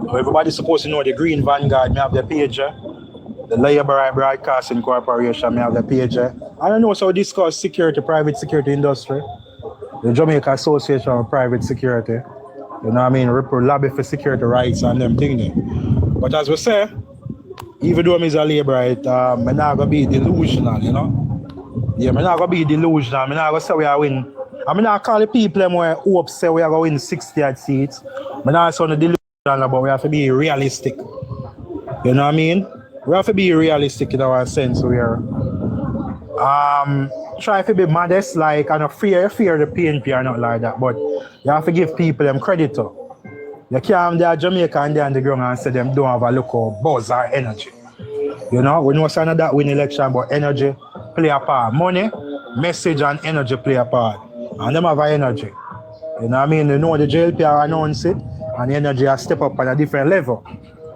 So everybody's supposed to know the Green Vanguard, me have the page. The Labour Broadcasting Corporation, me have the page. I don't know, so discuss security, private security industry. The Jamaica Association of Private Security. You know what I mean? Lobby for security rights and them things. But as we say, even though I'm a Labourite, I'm not going to be delusional, you know? Yeah, I'm not going to be delusional. I'm not going to say we are win. I'm not call the people who hope say we are going to win 60 seats. I'm not saying delusional, but we have to be realistic. You know what I mean? We have to be realistic in our sense. We are try to be modest, like I don't fear the PNP or not like that, but you have to give people them credit to. You can't be Jamaica and they're on the ground and say them don't have a look of buzz or energy. You know, we know some of that win election, but energy play a part. Money, message and energy play a part. And them have a energy. You know what I mean? You know the JLPNP announce it and the energy has step up on a different level.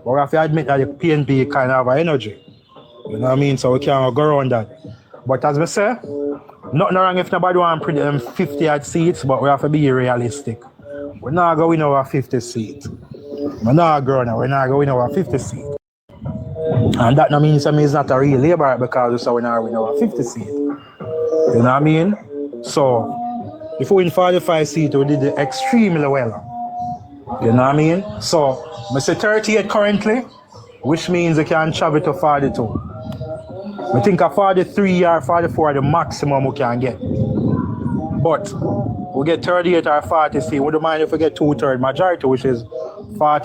But we have to admit that the PNP kind of have energy. You know what I mean? So we can't go around that. But as we say, nothing wrong if nobody want to print them 50 seats, but we have to be realistic. We're not going over 50 seats. We're not going over 50 seats. And that no means it's not a real Labour because we say we're not going over 50 seats. You know what I mean? So, if we win 45 seats, we did it extremely well. You know what I mean? So, I say 38 currently, which means we can travel to 42. I think a 43 or 44 are the maximum we can get. But we get 38 or 40 seats. We don't mind if we get 2/3 majority, which is 40.